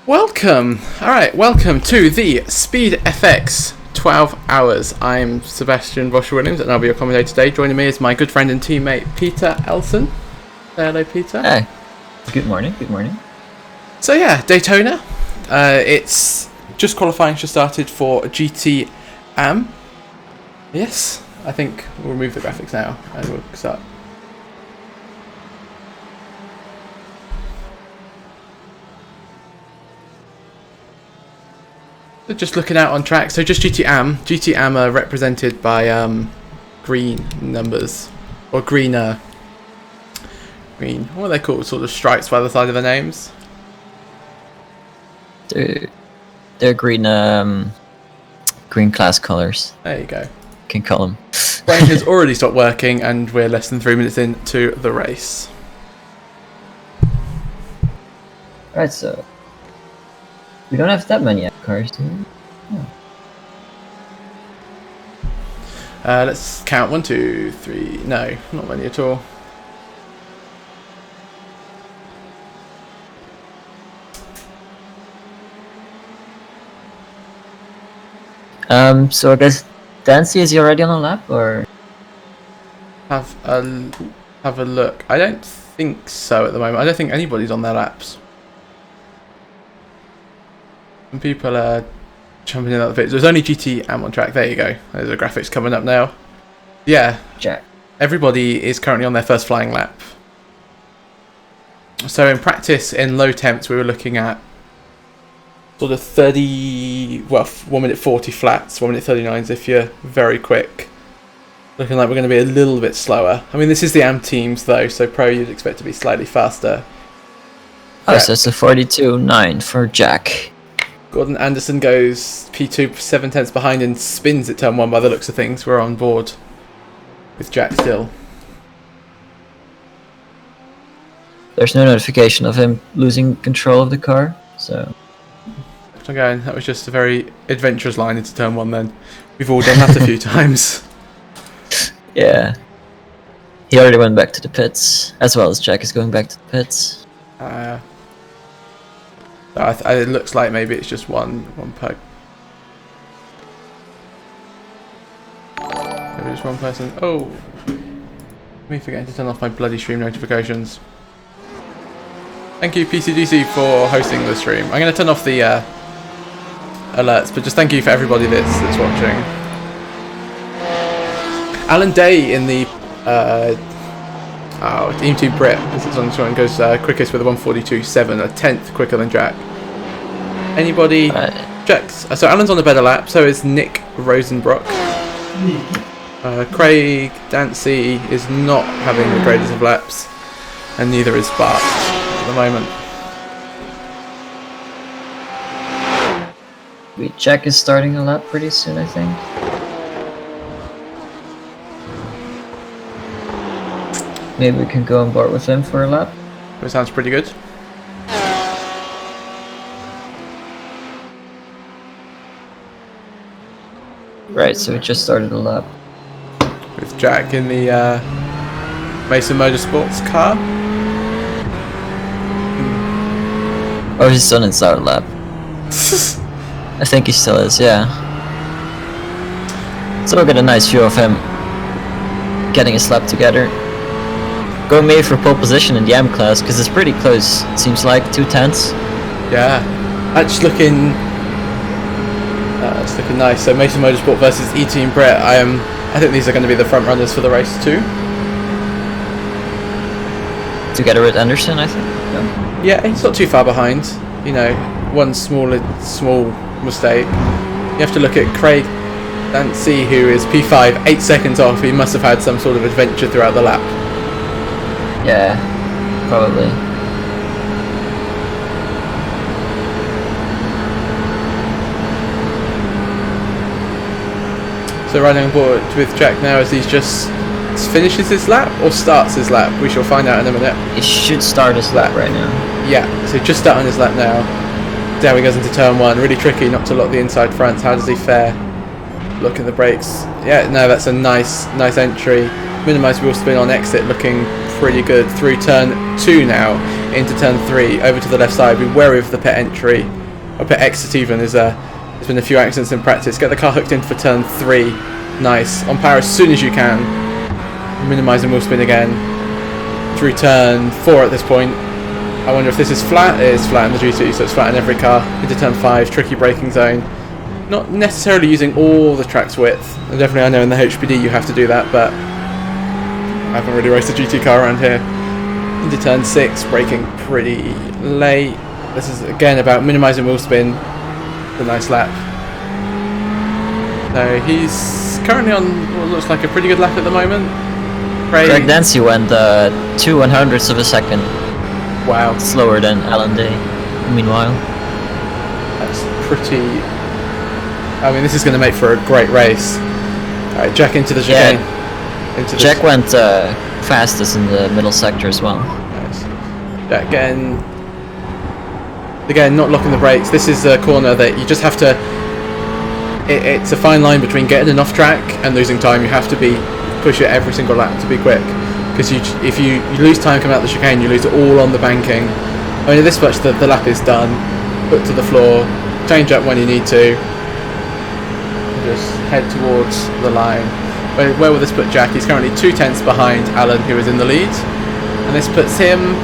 Welcome! Alright, welcome to the SpeedFX 12 Hours. I'm Sebastian Bosch-Williams and I'll be your commentator today. Joining me is my good friend and teammate Peter Elson. Say hello, Peter. Hey. Good morning, good morning. So yeah, Daytona. It's just qualifying just started for GT Am. Yes, I think we'll remove the graphics now and we'll start. So just looking out on track, so just GT Am. GT Am are represented by green numbers, or green, what are they called, sort of stripes by the side of the names? They're green, green class colors. There you go. Can call them. Brain has already stopped working and we're less than 3 minutes into the race. Right, so we don't have that many cars, do we? No. Let's count 1, 2, 3. No, not many at all. So I guess Dancy, is he already on a lap, or? Have a look. I don't think so at the moment. I don't think anybody's on their laps. And people are jumping in out the pits. There's only GT Am on track. There you go. There's the graphics coming up now. Yeah. Jack. Everybody is currently on their first flying lap. So in practice, in low temps, we were looking at sort of 1 minute 40 flats, 1 minute 39s if you're very quick. Looking like we're going to be a little bit slower. I mean, this is the Am teams though, so Pro you'd expect to be slightly faster. Oh, so it's a 42.9 for Jack. Gordon Anderson goes P2 7/10 behind and spins at turn 1 by the looks of things. We're on board with Jack still. There's no notification of him losing control of the car, so... Again, that was just a very adventurous line into turn 1 then. We've all done that a few times. Yeah. He already went back to the pits, as well as Jack is going back to the pits. It looks like maybe it's just one per. Maybe it's one person. Oh, me forgetting to turn off my bloody stream notifications. Thank you PCDC for hosting the stream. I'm going to turn off the alerts, but just thank you for everybody that's watching. Alan Day in the Team 2 Brit, this is on one, goes quickest with a 142.7, a 10th quicker than Jack. Anybody? Jack's. So Alan's on a better lap, so is Nick Rosenbrock. Craig Dancy is not having the greatest of laps, and neither is Bart at the moment. Jack is starting a lap pretty soon, I think. Maybe we can go on board with him for a lap. That sounds pretty good. Right, so we just started a lap. With Jack in the Mason Motorsports car. Oh, he's still in his third lap. I think he still is, yeah. So we'll get a nice view of him getting his lap together. Going maybe for pole position in the M class, because it's pretty close, it seems like, 2/10. Yeah, that's looking it's looking nice. So Mason Motorsport versus E-Team Brett. I think these are going to be the front runners for the race too. Together with Anderson, I think. Yeah, he's not too far behind. You know, one small mistake. You have to look at Craig Dancy, who is P5, 8 seconds off. He must have had some sort of adventure throughout the lap. Yeah, probably. So running on board with Jack now as he just finishes his lap or starts his lap. We shall find out in a minute. He should start his lap right now. Yeah, so just starting his lap now. Down he goes into turn 1. Really tricky not to lock the inside fronts. How does he fare? Look at the brakes. Yeah, no, that's a nice entry. Minimise wheel spin on exit, looking pretty good through turn 2 now into turn 3 over to the left side. Be wary of the pit entry or pit exit even. There's been a few accidents in practice. Get the car hooked in for turn 3. Nice. On power as soon as you can. Minimising wheel spin again. Through turn 4 at this point. I wonder if this is flat. It is flat in the GT, so it's flat in every car. Into turn 5, tricky braking zone. Not necessarily using all the track's width. And definitely I know in the HPD you have to do that, but I haven't really raced a GT car around here. Into turn 6, braking pretty late. This is again about minimising wheel spin. A nice lap. So he's currently on what looks like a pretty good lap at the moment. Greg Dancy went 2/100ths of a second. Wow. Slower than Alan Day, meanwhile. That's pretty... I mean, this is going to make for a great race. Alright, Jack into the chicane. Yeah. Jack went fastest in the middle sector as well. Nice. Jack again, not locking the brakes. This is a corner that you just have to... It's a fine line between getting enough track and losing time. You have to push it every single lap to be quick. Because if you lose time coming out the chicane, you lose it all on the banking. I mean, at this much, the lap is done. Put to the floor, change up when you need to. Just head towards the line. Where will this put Jack? He's currently 2/10 behind Alan, who is in the lead. And this puts him...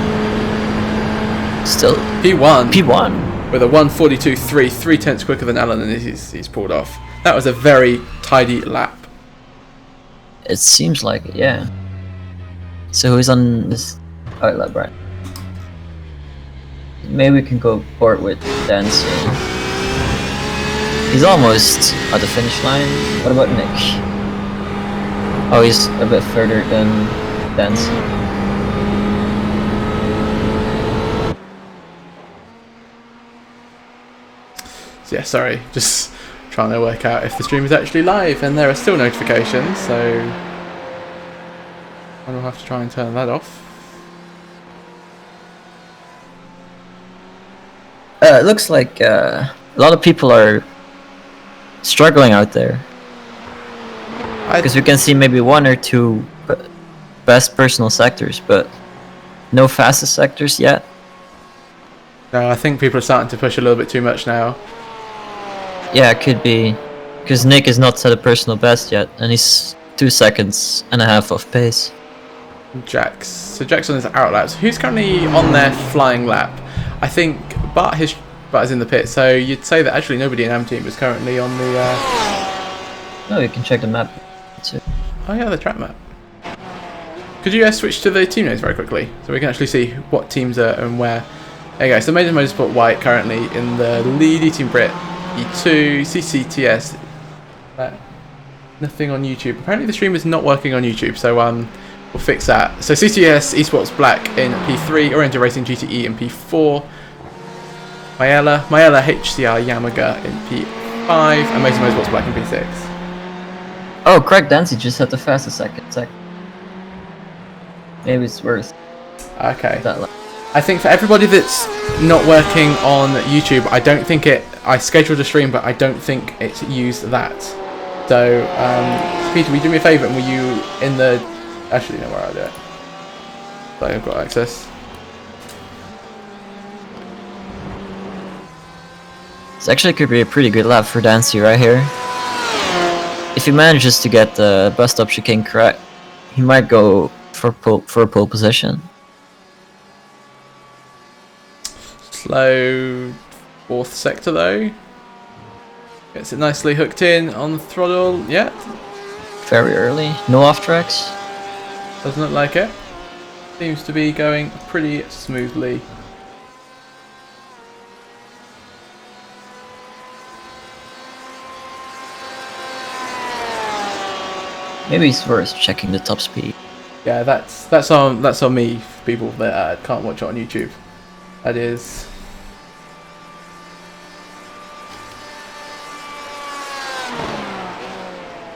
Still P1. P1. With a 1:42.3, 3/10 quicker than Alan, and he's pulled off. That was a very tidy lap. It seems like it, yeah. So who's on this lap, right? Maybe we can go port with Dancy. He's almost at the finish line. What about Nick? Oh, he's a bit further than Dancy. So yeah, sorry, just trying to work out if the stream is actually live, and there are still notifications, so I'll have to try and turn that off. It looks like a lot of people are struggling out there. Because we can see maybe 1 or 2 best personal sectors, but no fastest sectors yet. No, I think people are starting to push a little bit too much now. Yeah, it could be. Because Nick is not set a personal best yet, and he's 2.5 seconds off pace. So Jack's on his out lap. So who's currently on their flying lap? I think Bart is in the pit, so you'd say that actually nobody in AM team is currently on the... Oh, you can check the map too. Oh yeah, the track map. Could you switch to the team names very quickly, so we can actually see what teams are and where? There you go, so Maiden Motorsport White currently in the lead, E-Team Brit, E2, CCTS, nothing on YouTube. Apparently the stream is not working on YouTube, so we'll fix that. So CCTS Esports Black in P3, Oriented Racing GTE in P4, Mayella HCR Yamaga in P5, and Mason Motorsports Black in P6. Oh, Craig Dancy just had the fastest second. Maybe it's worth Okay. that. I think for everybody that's not working on YouTube, I scheduled a stream, but I don't think it's used that. So, Peter, will you do me a favour, and will you in the... Actually, no, where I'll do it. So I've got access. This actually could be a pretty good lap for Dancy right here. If he manages to get the bus stop chicane correct, he might go for pole position. Slow 4th sector though. Gets it nicely hooked in on the throttle. Yeah. Very early. No off tracks. Doesn't look like it. Seems to be going pretty smoothly. Maybe it's worth checking the top speed. Yeah, that's on me, for people that can't watch it on YouTube. That is.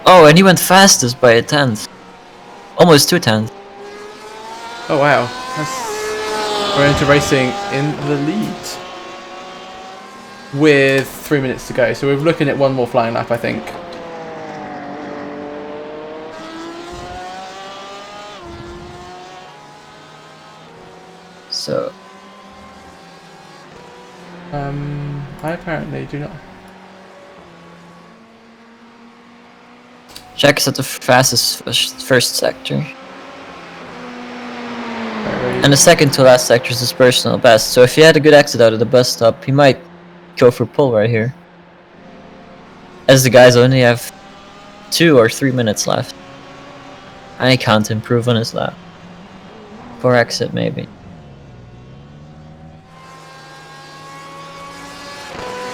Oh, and he went fastest by 1/10. Almost 2/10. Oh wow, we're into racing in the lead with 3 minutes to go. So we're looking at one more flying lap, I think. So I apparently do not. Jack is at the fastest first sector. And the second to last sector is his personal best. So if he had a good exit out of the bus stop, he might go for pole right here. As the guys only have 2 or 3 minutes left. And he can't improve on his lap. For exit, maybe.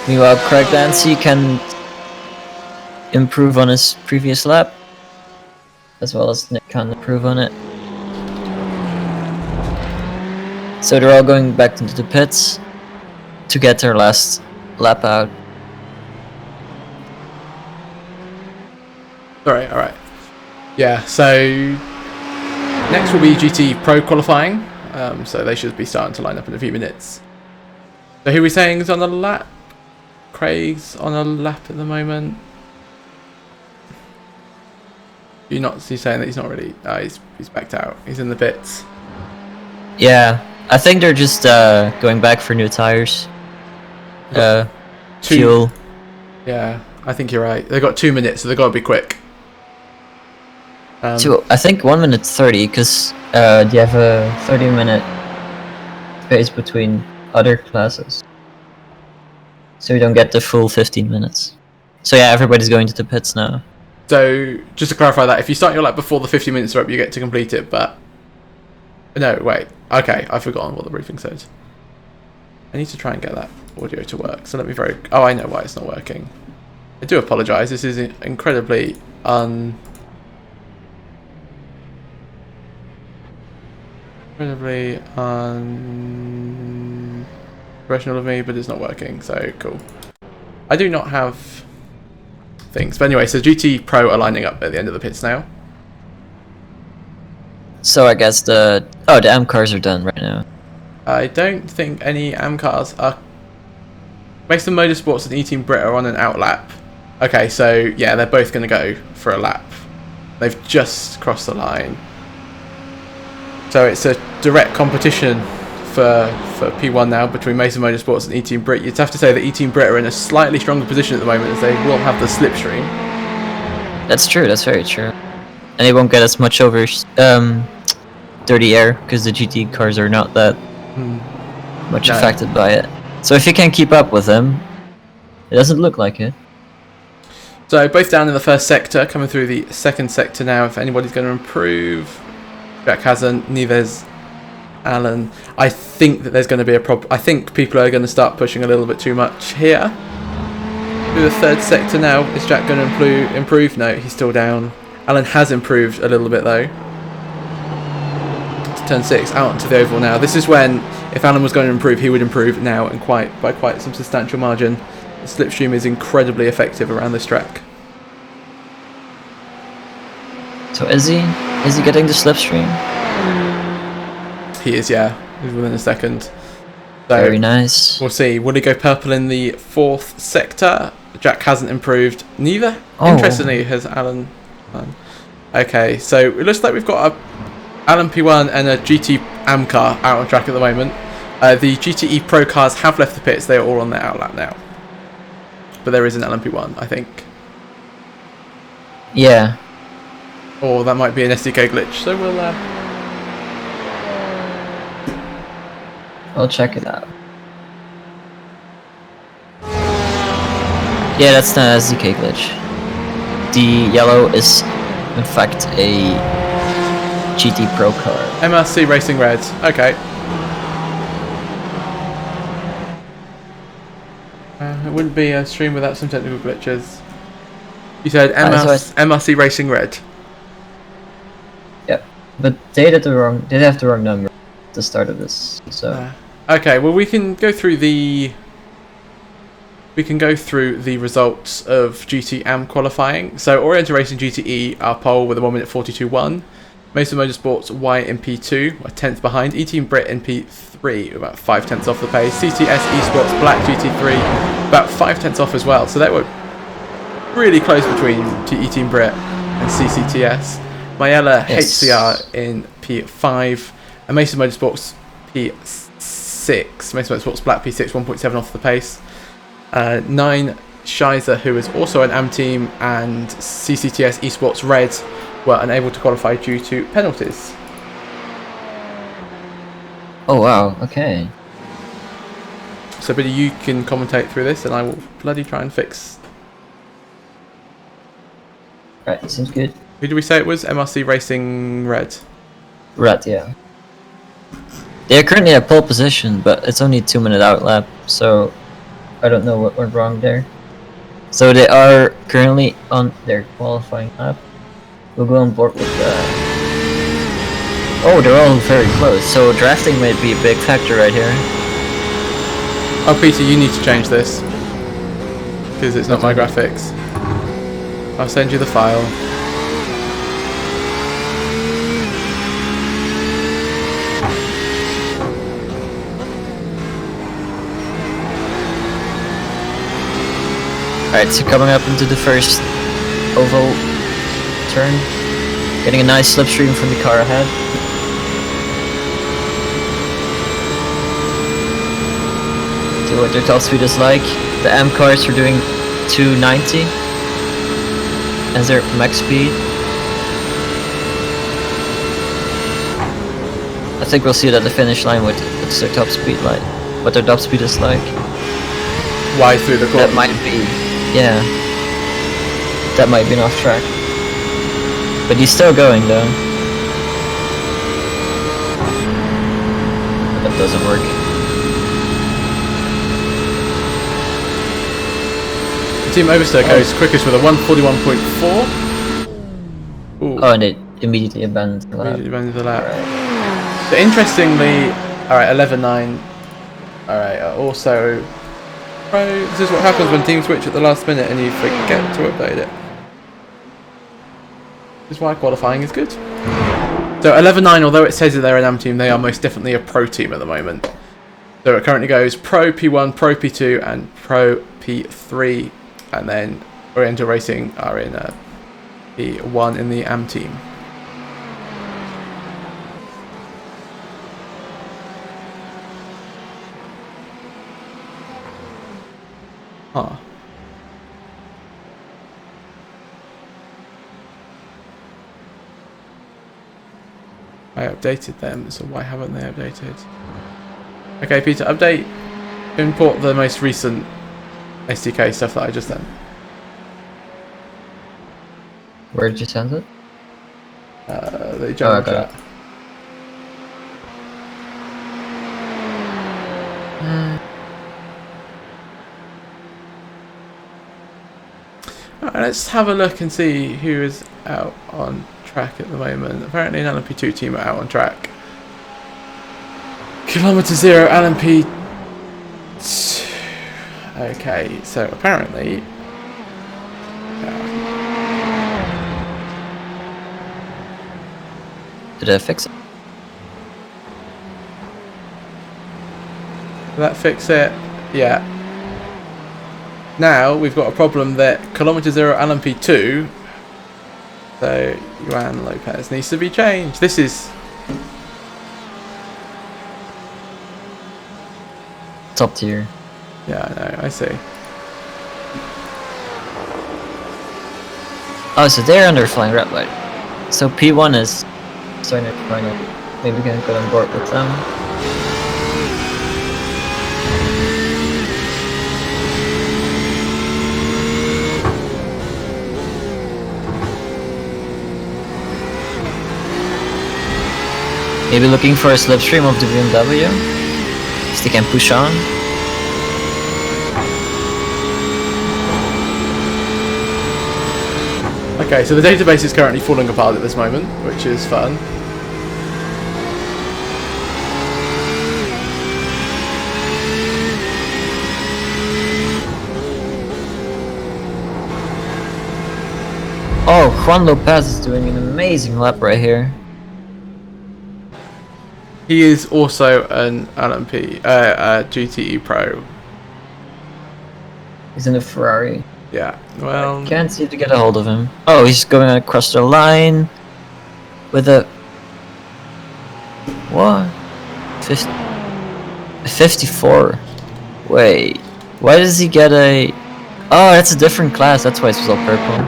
Meanwhile, Craig Dancy can improve on his previous lap. As well as Nick can improve on it. So they're all going back into the pits to get their last lap out. Alright. Yeah, so next will be GT Pro qualifying. So they should be starting to line up in a few minutes. So who are we saying is on a lap? Craig's on a lap at the moment. He's saying that he's not really. He's backed out. He's in the pits. Yeah, I think they're just going back for new tires. Fuel. Yeah, I think you're right. They've got 2 minutes, so they've got to be quick. I think 1 minute 30, because they have a 30-minute space between other classes. So you don't get the full 15 minutes. So yeah, everybody's going to the pits now. So just to clarify that, if you start your lap before the 50 minutes are up, you get to complete it, but... No, wait. Okay, I've forgotten what the briefing says. I need to try and get that audio to work. So let me Oh, I know why it's not working. I do apologise. This is incredibly unprofessional of me, but it's not working, so cool. I do not have things. But anyway, so GT Pro are lining up at the end of the pits now. So I guess the AM cars are done right now. I don't think any AM cars are... Mason Motorsports and E-Team Brit are on an outlap. Okay, so yeah, they're both going to go for a lap. They've just crossed the line. So it's a direct competition for P1 now between Mason Motorsports and E-Team Brit. You'd have to say that E-Team Brit are in a slightly stronger position at the moment, as they will have the slipstream. That's true, that's very true. And they won't get as much over dirty air, because the GT cars are not that much affected by it. So if you can keep up with them, it doesn't look like it. So both down in the first sector, coming through the second sector now. If anybody's going to improve, Jack hasn't, neither's Alan. I think that there's going to be a problem. I think people are going to start pushing a little bit too much here. Through the third sector now, is Jack going to improve? No, he's still down. Alan has improved a little bit though. To turn 6, out onto the oval now. This is when, if Alan was going to improve, he would improve now, and by quite some substantial margin. The slipstream is incredibly effective around this track. So is he getting the slipstream? He is, yeah. He's within a second. So very nice. We'll see. Will he go purple in the fourth sector? Jack hasn't improved. Neither, interestingly, has Alan. Okay, so it looks like we've got a Alan P1 and a GT AM car out on track at the moment. The GTE Pro cars have left the pits. They are all on their outlap now. But there is an Alan P1, I think. Yeah. Or that might be an SDK glitch. So we'll check it out. Yeah, that's not an SDK glitch. The yellow is, in fact, a GT Pro car. MRC Racing Red. Okay. It wouldn't be a stream without some technical glitches. You said MRC Racing Red. Yep, but they have the wrong number at the start of this. So. Okay, well we can go through the results of GT AM qualifying. So Oriental Racing GTE are pole with a 1 minute 42.1. Mason Motorsports Y in P2, a 10th behind. E-Team Brit in P3, about 5 tenths off the pace. CTS Esports Black GT3, about 5 tenths off as well. So they were really close between E-Team Brit and CCTS. Mayella HCR in P5, and Mason Motorsports P6. Most Motorsports Black P6, 1.7 off the pace. 9, Shizer, who is also an AM team, and CCTS Esports Red were unable to qualify due to penalties. Oh wow, okay. So Billy, you can commentate through this and I will bloody try and fix. Right, seems good. Who did we say it was? MRC Racing Red. Red, yeah. They are currently at pole position, but it's only a 2-minute out lap, so I don't know what went wrong there. So they are currently on their qualifying lap. We'll go on board with oh, they're all very close, so drafting might be a big factor right here. Oh, Peter, you need to change this. Because it's not my graphics. I'll send you the file. Alright, so coming up into the first oval turn. Getting a nice slipstream from the car ahead. See what their top speed is like. The M cars are doing 290 as their max speed. I think we'll see it at the finish line with what's their top speed like. What their top speed is like. Why through the corner? That might be, yeah. That might be off track. But he's still going though. That doesn't work. Team Overstow goes quickest with a 141.4. Oh, and it immediately abandoned the lap. Immediately abandoned the lap. Right. So interestingly, alright, 11.9. Alright, also, this is what happens when teams switch at the last minute and you forget to update it. This is why qualifying is good. So 11.9, although it says that they're an AM team, they are most definitely a pro team at the moment. So it currently goes Pro P1, Pro P2, and Pro P3. And then Oriental Racing are in P1 in the AM team. Huh. I updated them, so why haven't they updated? Okay, Peter, update. Import the most recent SDK stuff that I just done. Where did you send it? The general chat. Alright, let's have a look and see who is out on track at the moment. Apparently an LMP2 team are out on track. Kilometer 0, LMP2. Okay, so apparently... Did I fix it? Did that fix it? Yeah. Now we've got a problem that Kilometer 0 LMP2, so Juan Lopez needs to be changed. This is... Top tier. Yeah, I know, I see. Oh, so they're under flying red light. So P1 is starting to find out. Maybe we can go on board with them. Maybe looking for a slipstream of the BMW. So they can push on. Okay, so the database is currently falling apart at this moment, which is fun. Oh, Juan Lopez is doing an amazing lap right here. He is also an LMP, GTE Pro. He's in a Ferrari. Yeah, well... I can't seem to get a hold of him. Oh, he's going across the line with a... What? 54. Wait, why does he get a... Oh, that's a different class, that's why it's all purple.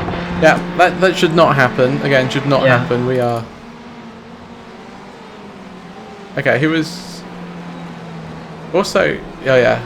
Yeah, that should not happen. Again, should not happen. We are... Okay, he was... Also... Oh, yeah.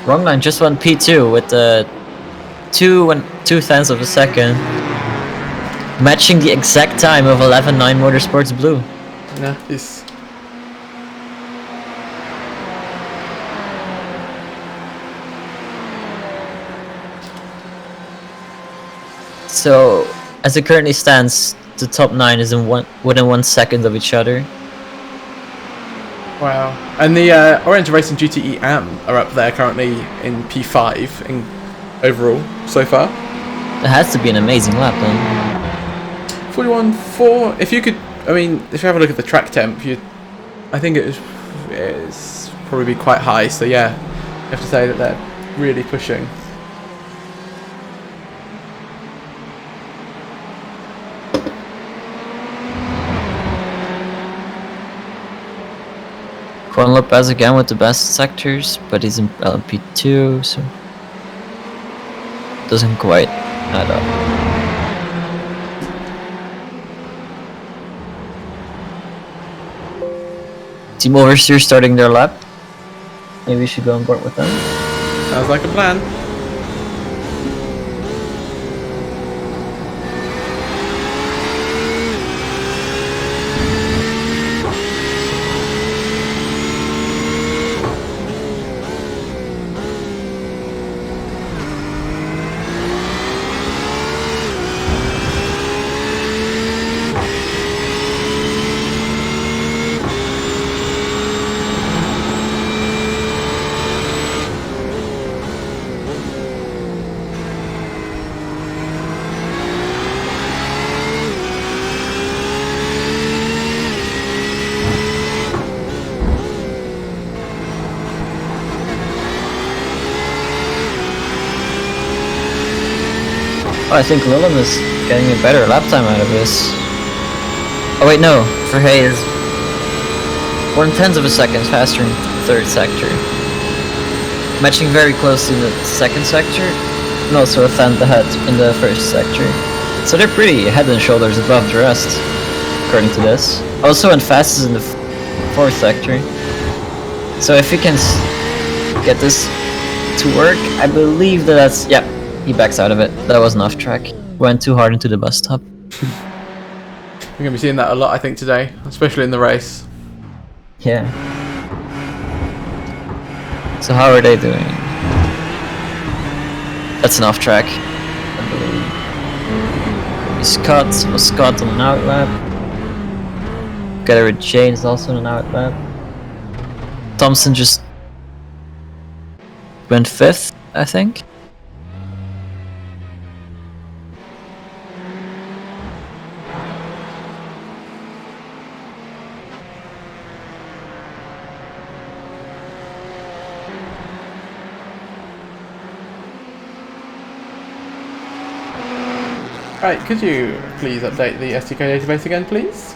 Wrong line just won P2 with the 2/2 of a second, matching the exact time of 11.9 Motorsports Blue. Nice. So, as it currently stands, the top 9 is within 1 second of each other. Wow. And the Orange Racing GTE AM are up there currently in P5 in overall so far. It has to be an amazing lap then. 41.4. If you could, I mean, if you have a look at the track temp, I think it's probably be quite high. So yeah, you have to say that they're really pushing. Juan Lopez again with the best sectors, but he's in LMP2, so doesn't quite add up. Team Oversteer starting their lap. Maybe we should go on board with them. Sounds like a plan. Oh, I think Lillum is getting a better lap time out of this. Oh wait, no. Verhey is 1/10 of a second faster in the third sector. Matching very close to the second sector, and also a tenth ahead in the first sector. So they're pretty head and shoulders above the rest, according to this. Also went fastest in the fourth sector. So if he can get this to work, I believe that's... yeah. He backs out of it. That wasn't off track. Went too hard into the bus stop. We're going to be seeing that a lot, I think, today, especially in the race. Yeah. So how are they doing? That's an off track, I believe. Scott on an out lap. Gather Jane is also on an out lap. Thompson just went 5th, I think. Right, could you please update the SDK database again, please?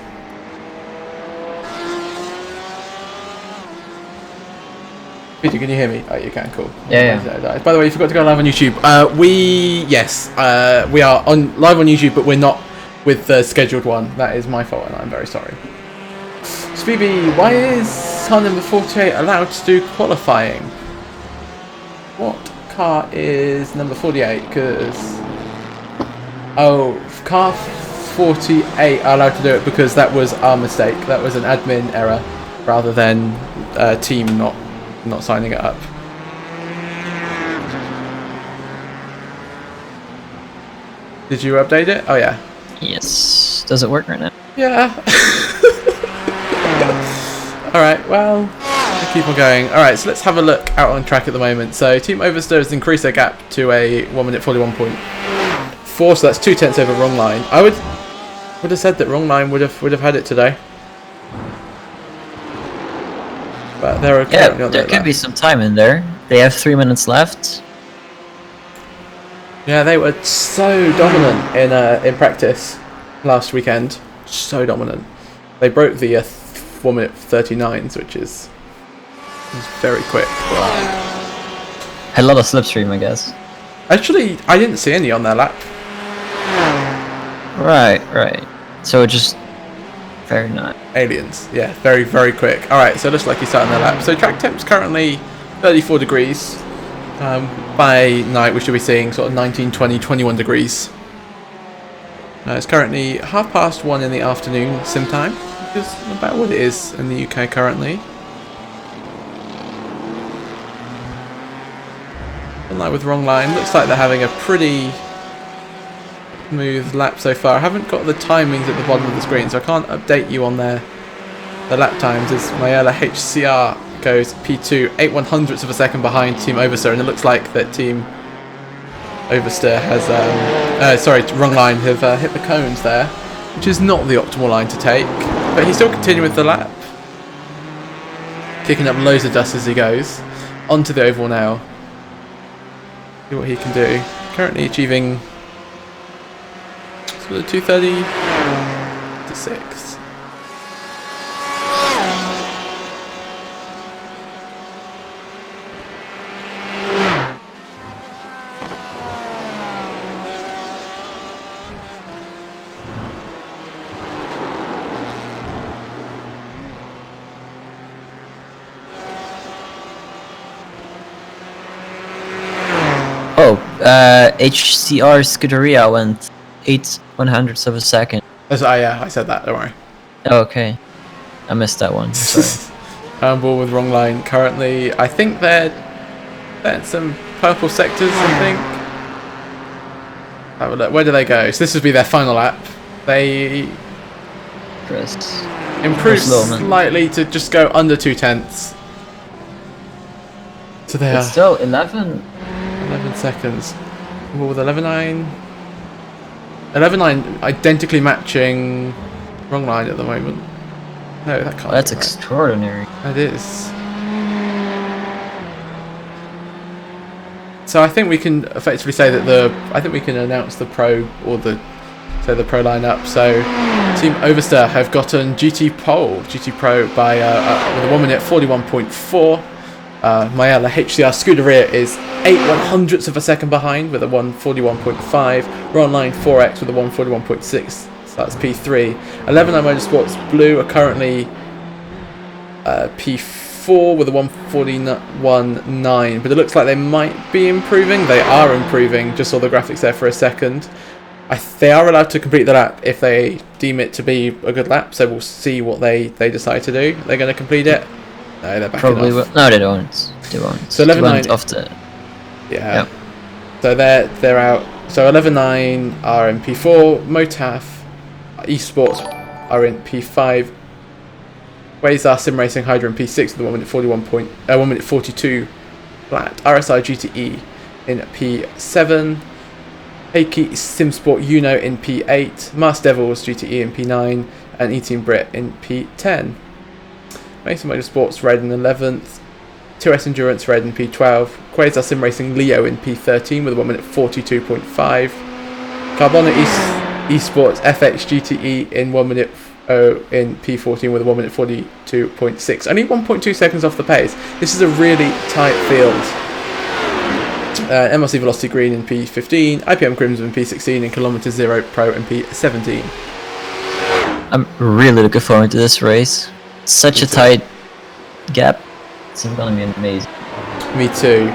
Peter, can you hear me? Oh, you can, cool. Yeah. By the way, you forgot to go live on YouTube. We are live on YouTube, but we're not with the scheduled one. That is my fault, and I'm very sorry. Speedy, why is car number 48 allowed to do qualifying? What car is number 48? Because... oh, car 48 are allowed to do it because that was our mistake. That was an admin error rather than team not signing it up. Did you update it? Oh yeah. Yes. Does it work right now? Yeah. Alright, well, I keep on going. Alright, so let's have a look out on track at the moment. So Team Oversteer has increased their gap to a 1 minute 41.4, so that's 2/10 over Wrong Line. I would have said that Wrong Line would have had it today. But there could be some time in there. They have 3 minutes left. Yeah, they were so dominant in practice last weekend. So dominant. They broke the 1 minute 39s, which is very quick. Had a lot of slipstream, I guess. Actually, I didn't see any on their lap. Right. So just very nice. Aliens, yeah, very, very quick. Alright, so it looks like he's starting their lap. So track temp's currently 34 degrees. By night, we should be seeing sort of 19, 20, 21 degrees. It's currently 1:30 in the afternoon sim time, which is about what it is in the UK currently. Unlike with Wrong Line, looks like they're having a pretty smooth lap so far. I haven't got the timings at the bottom of the screen, so I can't update you on the lap times, as Mayella HCR goes P2, 8/100ths of a second behind Team Oversteer, and it looks like that Team Oversteer has, Wrong Line have hit the cones there, which is not the optimal line to take, but he's still continuing with the lap, kicking up loads of dust as he goes onto the oval now. See what he can do. Currently achieving sort of 2:30 to 6. HCR Scuderia went 8/100ths of a second. Yeah, I said that, don't worry. Oh, okay. I missed that one. Handball with Wrong Line. Currently, I think they're in some purple sectors, I think. Have a look. Where do they go? So this would be their final lap. They improved slightly to just go under 2/10ths. So they are still 11 seconds. What with 11.9? 11.9 identically matching Wrong Line at the moment. No, that can't. That's extraordinary. That is. So I think we can effectively say that I think we can announce the pro or the pro lineup. So Team Oversteer have gotten GT Pro by with a 1 minute 41.4. Mayella HCR Scuderia is 8/100ths of a second behind with a 1:41.5. Wrong Line 4X with a 1:41.6. So that's P3. 11i Motorsports Blue are currently P4 with a 1:41.9. But it looks like they might be improving. They are improving. Just saw the graphics there for a second. They are allowed to complete the lap if they deem it to be a good lap. So we'll see what they decide to do. They're going to complete it. No, they're backing Probably off. No, they don't. They won't. So 11.9 off the. Yeah. Yep. So they're out. So 11.9 are in P4. Motaf Esports are in P5. Quasar Sim Racing Hydra in P6 with a 1 minute 42 flat. RSI GTE in P7. Heiki Simsport Uno in P8. Mars Devils GTE in P9 and E-Team Brit in P10. Mason Motorsports Red in 11th, 2S Endurance Red in P12, Quasar Sim Racing Leo in P13 with a 1 minute 42.5, Carbona Esports FX GTE in 1 minute in P14 with a 1 minute 42.6, only 1.2 seconds off the pace. This is a really tight field. MLC Velocity Green in P15, IPM Crimson in P16 and Kilometer Zero Pro in P17. I'm really looking forward to this race. Such a tight gap. It's gonna be amazing. Me too.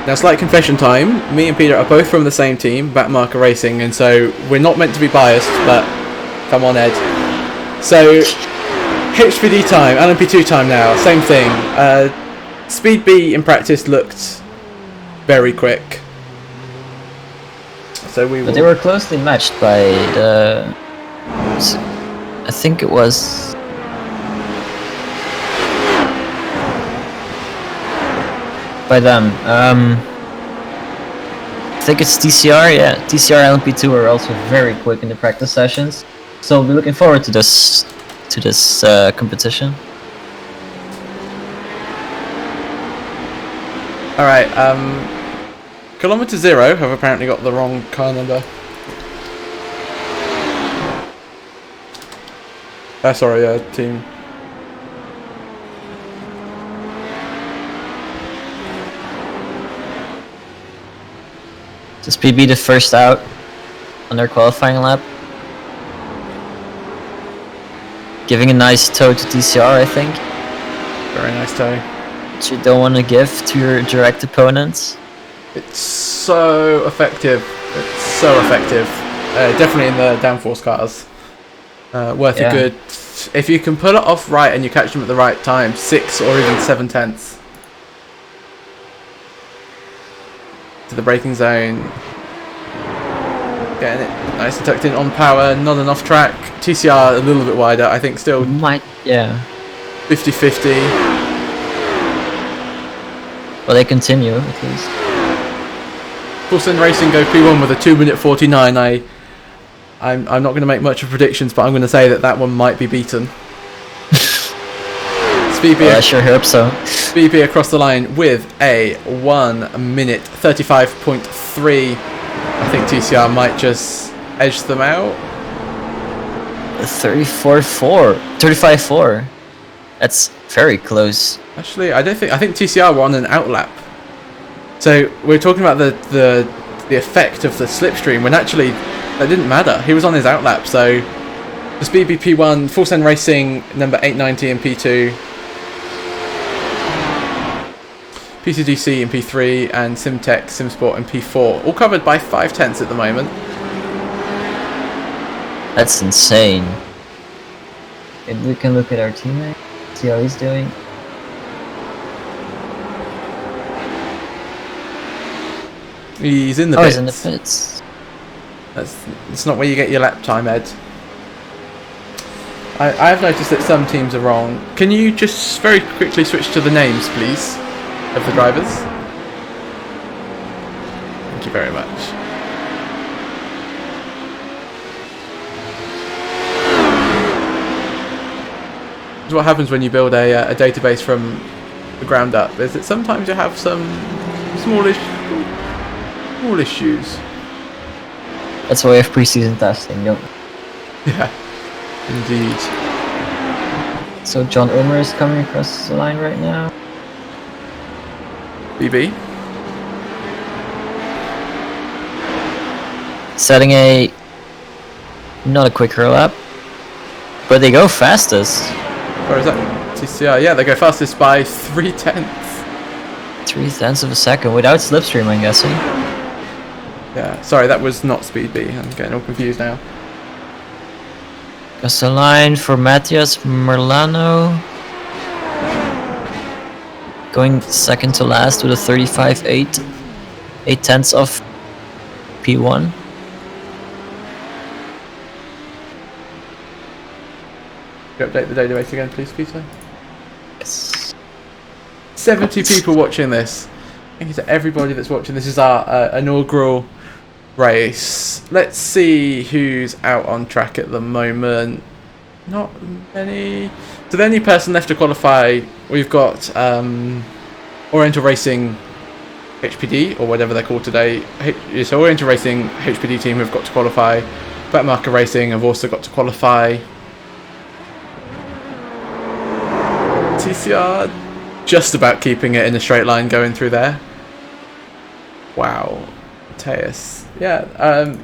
Now, slight confession time. Me and Peter are both from the same team, Backmarker Racing, and so we're not meant to be biased, but come on, Ed. So, HPD time, LMP2 time now, same thing. Speed B in practice looked very quick. So But they were closely matched by the. I think it was. by them. I think it's TCR. Yeah, TCR and LP2 are also very quick in the practice sessions. So we'll be looking forward to this competition. All right. Kilometer Zero have apparently got the wrong car number. Sorry, team. Does PB the first out on their qualifying lap? Giving a nice toe to TCR, I think. Very nice toe. Which you don't want to give to your direct opponents. It's so effective. It's so effective. Definitely in the downforce cars. Worth a good... If you can pull it off right and you catch them at the right time, 6 or even 7/10 to the braking zone. Getting it nice and tucked in on power, not an off track. TCR a little bit wider, I think still 50-50. Well, they continue at least. Full Racing go P1 with a 2:49. I'm not going to make much of predictions, but I'm going to say that one might be beaten. Well, I sure hope so. SpeedFX across the line with a 1:35.3. I think TCR might just edge them out. 35.4. That's very close. Actually, I think TCR were on an outlap. So we're talking about the effect of the slipstream when actually that didn't matter. He was on his outlap. So the SpeedFX P1, Full Send Racing number 890 in P2. PCDC in P3 and SimTech, SimSport in P4, all covered by 5/10 at the moment. That's insane. If we can look at our teammate, see how he's doing. He's in the pits. He's in the pits. That's not where you get your lap time, Ed. I have noticed that some teams are wrong. Can you just very quickly switch to the names, please? Of the drivers. Thank you very much. This is what happens when you build a database from the ground up, is that sometimes you have some small issues. That's why we have pre-season testing, don't we? Yeah, indeed. So John Ulmer is coming across the line right now. BB. Setting not a quicker lap, but they go fastest. Where is that? TCR. Yeah, they go fastest by 3/10. 3/10 of a second without slipstream, I'm guessing. Yeah, sorry, that was not Speed B. I'm getting all confused now. Across the line for Matthias Merlano. Going second to last with a 35.8. 8/10 of P1. Can you update the database again, please, Peter? Yes. 70 people watching this. Thank you to everybody that's watching. This is our inaugural race. Let's see who's out on track at the moment. Not many. So the only person left to qualify, we've got Oriental Racing HPD, or whatever they're called today. So Oriental Racing HPD team have got to qualify. Backmarker Racing have also got to qualify. TCR just about keeping it in a straight line going through there. Wow. Teus. Yeah,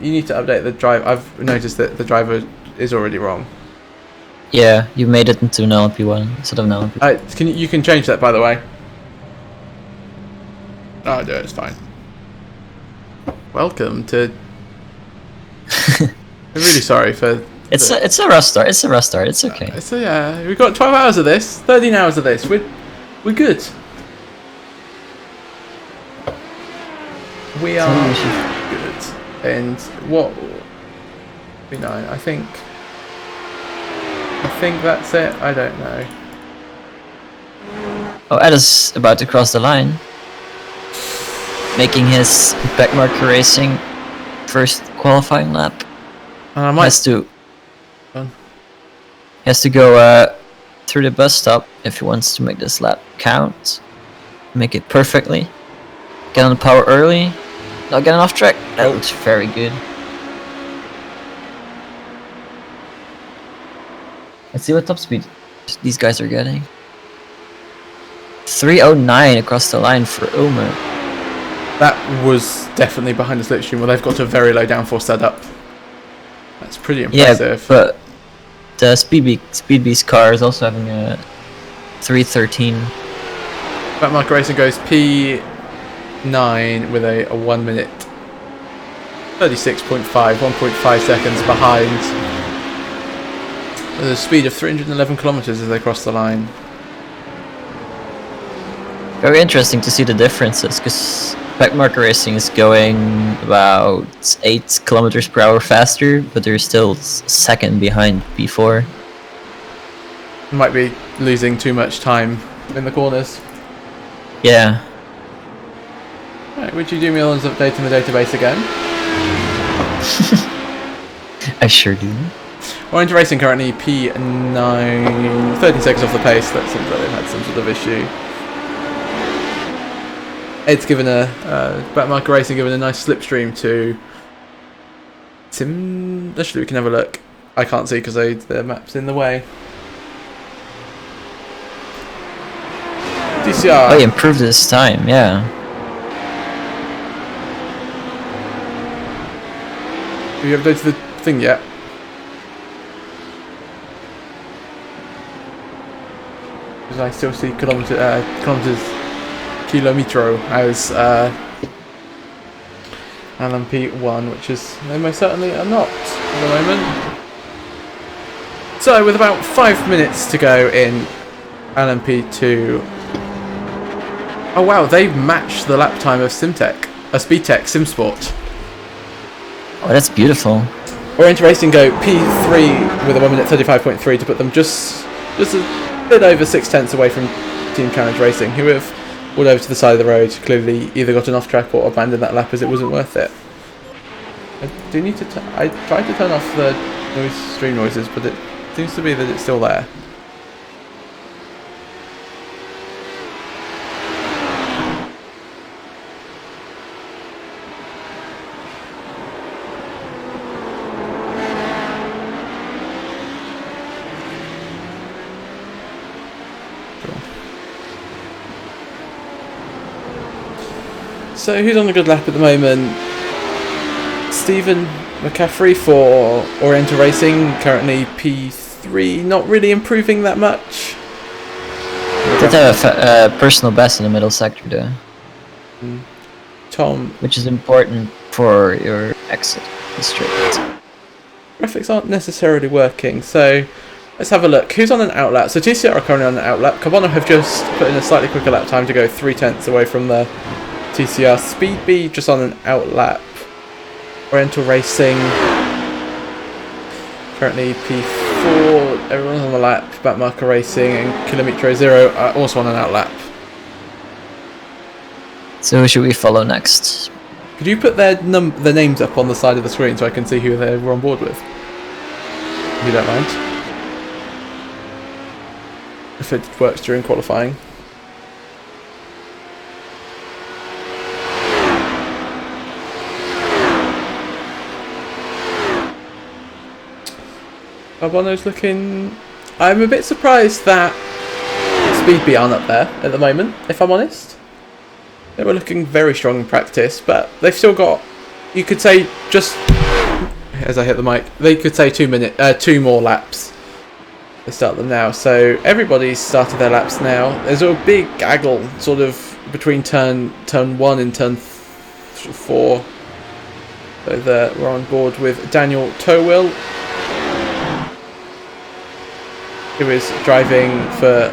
you need to update the drive. I've noticed that the driver is already wrong. Yeah, you made it into an LP1 instead of an LP. You can change that, by the way. Oh, no, it's fine. Welcome to... I'm really sorry for... It's a rough start. It's a rough start. It's okay. So yeah, we've got 12 hours of this, 13 hours of this. We're good. We are good. And what? I think that's it. I don't know. Oh, Ed is about to cross the line. making his backmarker racing first qualifying lap. And I might has to go through the bus stop if he wants to make this lap count. Make it perfectly. Get on the power early. Not getting off track. That looks very good. Let's see what top speed these guys are getting. 309 across the line for Ulmer. That was definitely behind the slipstream. Well, they've got a very low downforce setup. That's pretty impressive. Yeah, but the Speed Beast car is also having a 313. Backmarker Racing goes P9 with a 1 minute 36.5, 1.5 seconds behind the speed of 311 kilometers as they cross the line. Very interesting to see the differences, because Backmarker Racing is going about 8 kilometers per hour faster, but they're still second behind P4. Might be losing too much time in the corners. Yeah. Right, would you do me on updating the database again? I sure do. Orange Racing currently P9, 13 seconds off the pace. That seems like they've had some sort of issue. Ed's given Backmarker Racing given a nice slipstream to Tim. Actually, we can have a look. I can't see because the map's in the way. DCR. Oh, he improved his time, yeah. Have you updated the thing yet? Because I still see kilometro as LMP1, which is they most certainly are not at the moment. So with about 5 minutes to go in LMP2. Oh wow, they've matched the lap time of SimTech, SpeedTech SimSport. Oh, that's beautiful. Orient Racing go P3 with a 1 minute 35.3 to put them just a bit over 6/10 away from Team Carnage Racing, who have pulled over to the side of the road, clearly either got an off track or abandoned that lap as it wasn't worth it. I do need to I tried to turn off the stream noises, but it seems to be that it's still there. So who's on a good lap at the moment? Stephen McCaffrey for Oriental Racing, currently P3, not really improving that much. Did have a personal best in the middle sector though. Tom. Which is important for your exit district. Graphics aren't necessarily working, so let's have a look. Who's on an out lap? So TCR are currently on an out lap. Carbona have just put in a slightly quicker lap time to go 3/10 away from the TCR. Speed B just on an out lap. Oriental Racing currently P4. Everyone's on the lap. Backmarker Racing and Kilometro Zero are also on an out lap. So who should we follow next? Could you put their names up on the side of the screen so I can see who they were on board with? If you don't mind. If it works during qualifying. Carbono's looking... I'm a bit surprised that Speed B aren't up there at the moment, if I'm honest. They were looking very strong in practice, but they've still got... You could say just... As I hit the mic, they could say 2 more laps. They start them now, so everybody's started their laps now. There's a big gaggle sort of between turn 1 and turn 4. So we're on board with Daniel Towell, who is driving for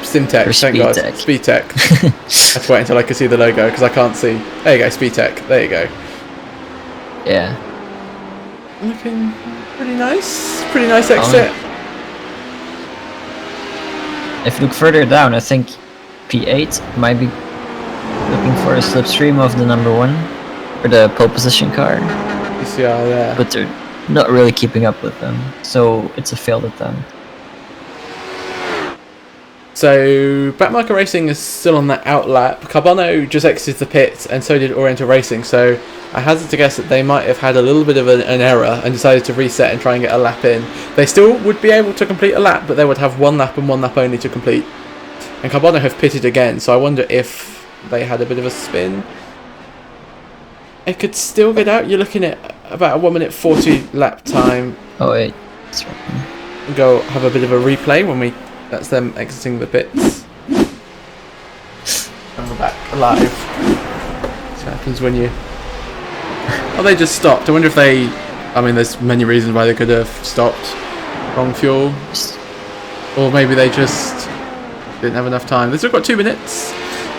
SimTech, thank God. SpeedTech. I have to wait until I can see the logo because I can't see. There you go, SpeedTech. There you go. Yeah. Looking pretty nice. Pretty nice exit. If you look further down, I think P8 might be looking for a slipstream of the number 1 or the pole position car. PCR there. But they're not really keeping up with them, so it's a failed attempt. So Backmarker Racing is still on that out lap. Carbano just exited the pit, and so did Oriental Racing. So I hazard to guess that they might have had a little bit of an error and decided to reset and try and get a lap in. They still would be able to complete a lap, but they would have 1 lap and 1 lap only to complete. And Carbano have pitted again, so I wonder if they had a bit of a spin. It could still get out. You're looking at about a 1 minute 40 lap time. Oh wait, that's right. Go have a bit of a replay when that's them exiting the pits. And we're back alive. This happens when you... Oh, they just stopped. I wonder if they... I mean, there's many reasons why they could have stopped. Wrong fuel. Or maybe they just didn't have enough time. They've still got 2 minutes,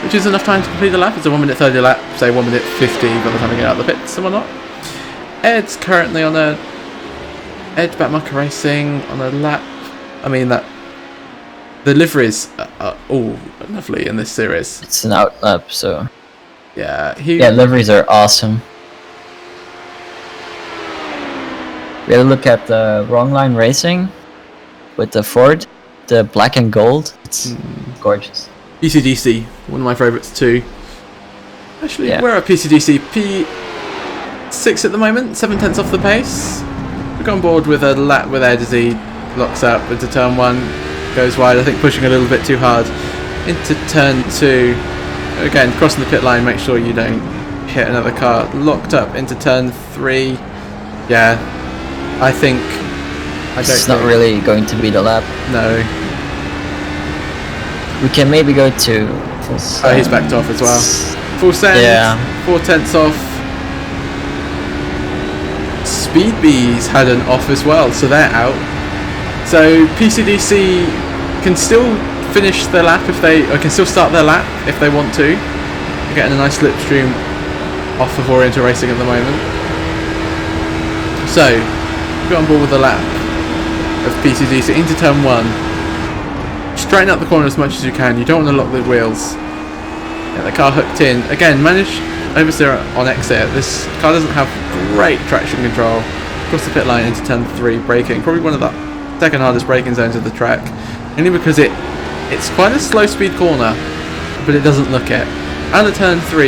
which is enough time to complete the lap. It's a 1 minute 30 lap, say 1 minute 50 by the time they get out of the pits and whatnot. Ed's currently on a... Ed Backmarker Racing on a lap. I mean, that... The liveries are all lovely in this series. It's an out lap, so... Yeah, Yeah, liveries are awesome. We had a look at the Wrong Line Racing with the Ford, the black and gold. It's gorgeous. PCDC, one of my favourites too. Actually, yeah. We're at PCDC P6 at the moment, 7 tenths off the pace. We're on board with a lap with Ed as he locks up into turn 1. Goes wide, I think pushing a little bit too hard into turn 2. Again, crossing the pit line, make sure you don't hit another car. Locked up into turn 3. Yeah, I think... It's not really going to be the lap. No. We can maybe go to full send. Oh, he's backed off as well. Full send, yeah. 4 tenths off. Speed Bees had an off as well, so they're out. So PCDC can still finish their lap if they, or can still start their lap if they want to. They're getting a nice slipstream off of Oriental Racing at the moment. So, get on board with the lap of PCDC into turn 1. Straighten out the corner as much as you can. You don't want to lock the wheels. Get the car hooked in. Again, manage oversteer on exit. This car doesn't have great traction control. Across the pit line into turn 3, braking. Probably one of the second hardest braking zones of the track, only because it's quite a slow speed corner, but it doesn't look it. And at turn 4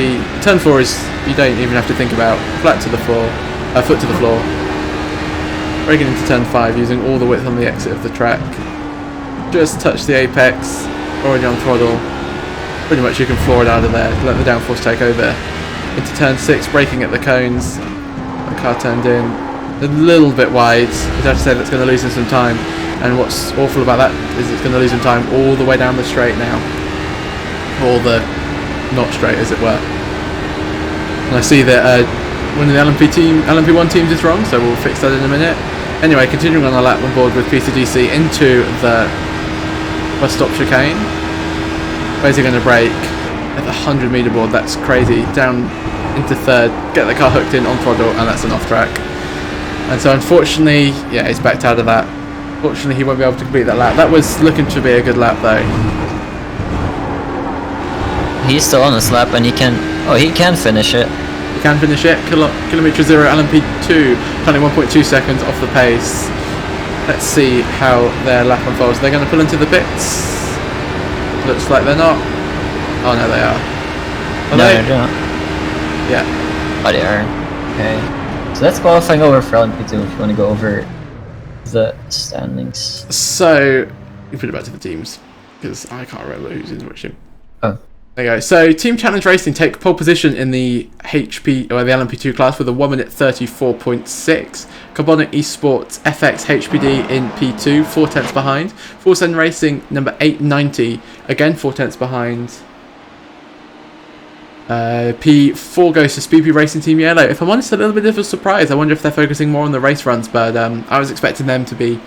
is, you don't even have to think about, flat to the floor, foot to the floor. Braking into turn 5 using all the width on the exit of the track. Just touch the apex, already on throttle. Pretty much you can floor it out of there, let the downforce take over. Into turn 6, braking at the cones. The car turned in a little bit wide. You'd have to say that's going to lose him some time. And what's awful about that is it's going to lose him time all the way down the straight now. Or the not straight, as it were. And I see that one of the LMP1 teams is wrong, so we'll fix that in a minute. Anyway, continuing on the lap on board with PCDC into the bus stop chicane. Where's he going to brake? At the 100 meter board, that's crazy. Down into third, get the car hooked in on throttle, and that's an off track. And so unfortunately, yeah, he's backed out of that. Fortunately, he won't be able to complete that lap. That was looking to be a good lap though. He's still on this lap and he can finish it. He can finish it. Kilometre 0 LMP2, planning 1.2 seconds off the pace. Let's see how their lap unfolds. They're going to pull into the pits. Looks like they're not. Oh no, they are. No, they're not. Yeah. Oh, they are. Okay. So that's qualifying over for LMP2 if you want to go over the standings. So, we put it back to the teams, because I can't remember who's in which team. Oh. There you go. So, Team Challenge Racing take pole position in the HP, or the LMP2 class with a 1 minute 34.6. Carbonic Esports FX HPD in P2, 4 tenths behind. Full Send Racing number 890, again 4 tenths behind. P4 goes to SpeedFX Racing Team Yellow. If I'm honest, a little bit of a surprise. I wonder if they're focusing more on the race runs, but I was expecting them to be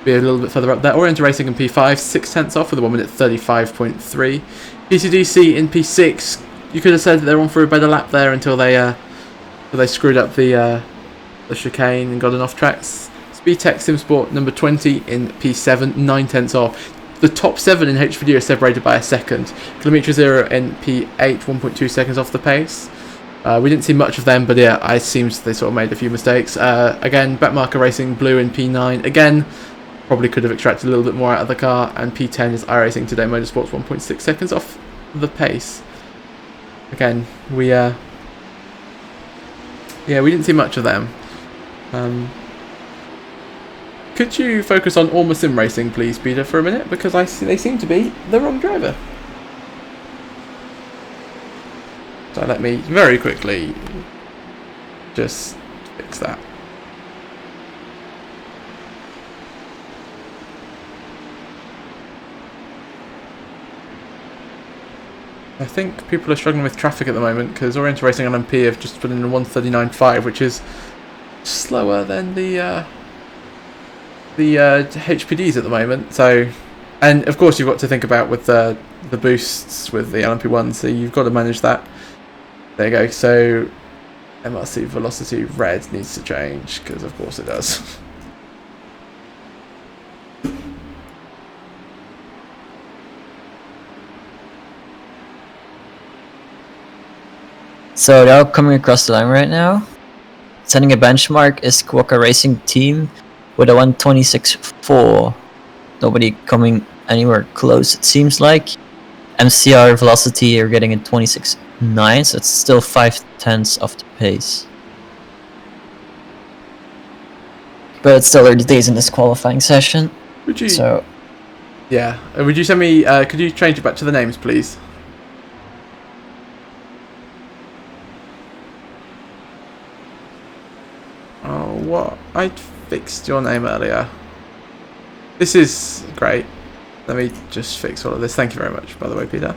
a little bit further up there. Oriental Racing in P5, 6 tenths off with a 1 minute 35.3. PCDC in P6. You could have said that they're on for a better lap there until they screwed up the chicane and got an off tracks. SpeedTech Simsport number 20 in P7, 9 tenths off. the top 7 in HPD are separated by a second. Kilometre 0 and P8, 1.2 seconds off the pace. We didn't see much of them, but yeah, it seems they sort of made a few mistakes. Again, Backmarker Racing Blue in P9. Again, probably could have extracted a little bit more out of the car. And P10 is iRacing Today Motorsports, 1.6 seconds off the pace. Again, we didn't see much of them. Could you focus on Orma Sim Racing, please, Peter, for a minute? Because they seem to be the wrong driver. So let me very quickly just fix that. I think people are struggling with traffic at the moment because Orient Racing LMP have just put in a 1:39.5, which is slower than the HPDs at the moment. So, and of course you've got to think about with the boosts with the LMP1, so you've got to manage that. There you go. So MRC velocity red needs to change because of course it does. So they're all coming across the line right now. Setting a benchmark is Quokka Racing Team with a 1:26.4. Nobody coming anywhere close, it seems like. MCR velocity are getting a 26.9, so it's still 0.5 off the pace. But it's still early days in this qualifying session. Would you? So, yeah. Would you send me? Could you change it back to the names, please? Oh, what? I fixed your name earlier. This is great. Let me just fix all of this. Thank you very much, by the way, Peter.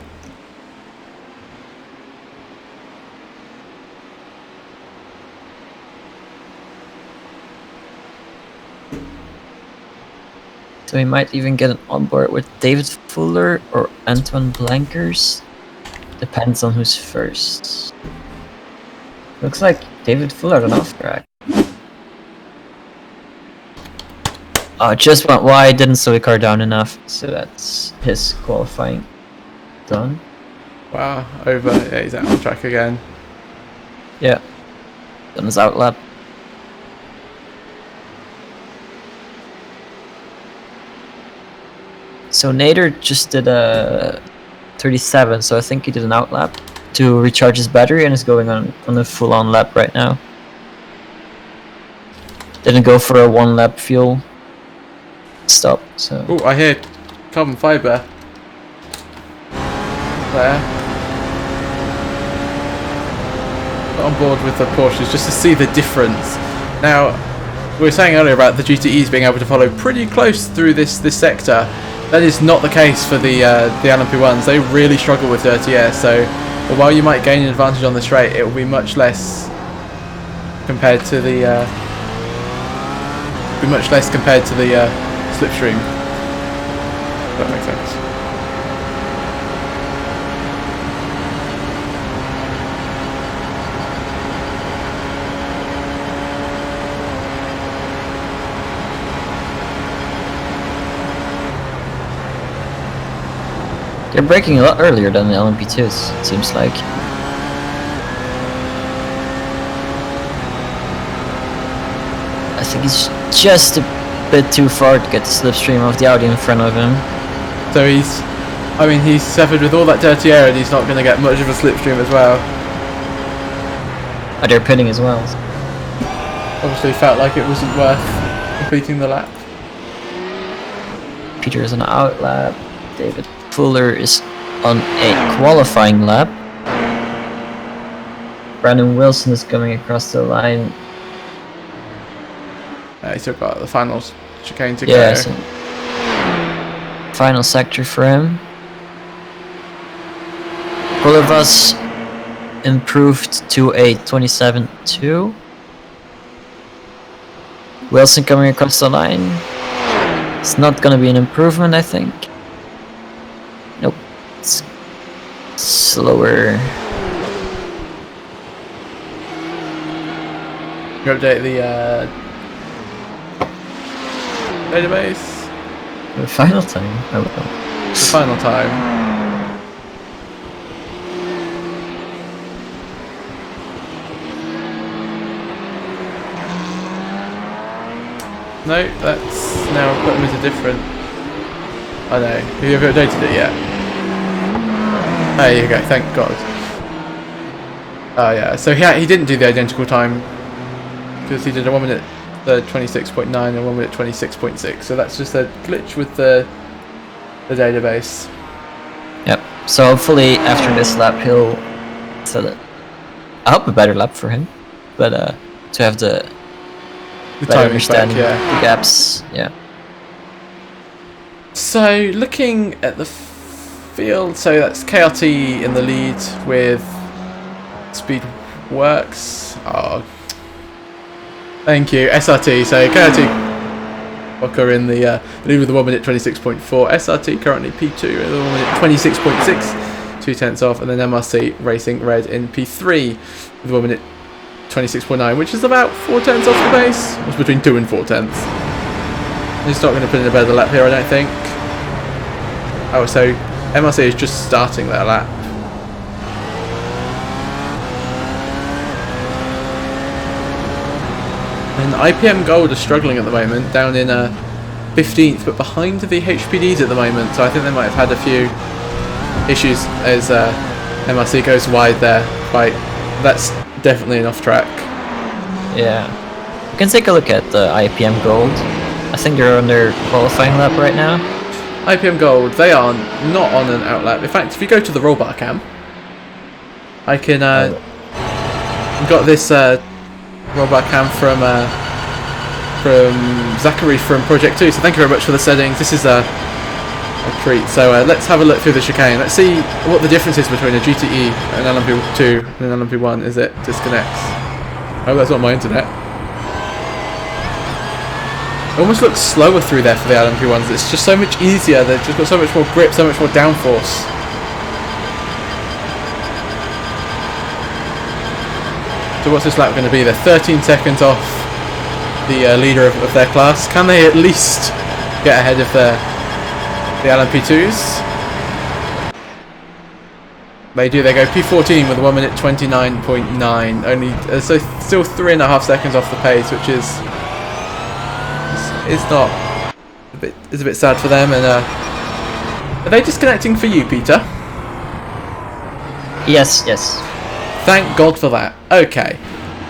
So we might even get an onboard with David Fuller or Antoine Blankers. Depends on who's first. Looks like David Fuller on off track. Oh, just went wide, didn't slow the car down enough, so that's his qualifying done. Wow, over. Yeah, he's out on track again. Yeah, done his outlap. So Nader just did a 37, so I think he did an outlap to recharge his battery and is going on a full-on lap right now. Didn't go for a one-lap fuel stop, so... Oh, I hear carbon fibre. There. Got on board with the Porsches just to see the difference. Now, we were saying earlier about the GTEs being able to follow pretty close through this sector. That is not the case for the LMP1s. They really struggle with dirty air, so while you might gain an advantage on the straight, it will be much less compared to the slipstream. If that makes sense. They're braking a lot earlier than the LMP2s, it seems like. I think he's just a bit too far to get the slipstream of the Audi in front of him. So he's suffered with all that dirty air and he's not going to get much of a slipstream as well. Oh, they're pitting as well. Obviously felt like it wasn't worth completing the lap. Peter is on an outlap. David Fuller is on a qualifying lap. Brandon Wilson is coming across the line. He's still got the finals chicane to Yeah, go. so final sector for him. Bolivas improved to a 27.2. Wilson coming across the line. It's not gonna be an improvement, I think. Nope. It's slower. You update the database. The final time? I don't know. The final time. No, that's now put him into different. I know. Have you ever updated it yet? There you go, thank God. Oh yeah, so he didn't do the identical time because he did a 1 minute 26.9 and 1 minute 26.6. So that's just a glitch with the database. Yep. So hopefully after this lap he'll set it. I hope a better lap for him, but to have the better understand the gaps. Yeah. So looking at the field, so that's KRT in the lead with SpeedFX. Oh, thank you, SRT. So KRT Walker in the lead with the 1 minute 26.4. SRT currently P2 with the 1 minute 26.6, 2/10 off, and then MRC Racing Red in P3 with 1 minute 26.9, which is about 4/10 off the pace. It's between 2 and 4/10. He's not going to put in a better lap here, I don't think. Oh, so MRC is just starting their lap. And IPM Gold are struggling at the moment, down in 15th, but behind the HPDs at the moment. So I think they might have had a few issues as MRC goes wide there. Right, that's definitely an off track. Yeah. You can take a look at the IPM Gold. I think they're on their qualifying lap right now. IPM Gold, they are not on an out lap. In fact, if you go to the rollbar cam, I can got this rollbar cam from Zachary from Project 2. So thank you very much for the settings. This is a treat. So let's have a look through the chicane. Let's see what the difference is between a GTE, an LMP2, and an LMP1 as it disconnects. Oh, that's not my internet. It almost looks slower through there for the LMP1s. It's just so much easier. They've just got so much more grip, so much more downforce. So what's this lap going to be? They're 13 seconds off the leader of their class. Can they at least get ahead of the LMP2s? They do. They go P14 with 1 minute 29.9. Only so still 3.5 seconds off the pace, which is it's not a bit. It's a bit sad for them. And are they disconnecting for you, Peter? Yes. Yes. Thank God for that. Okay.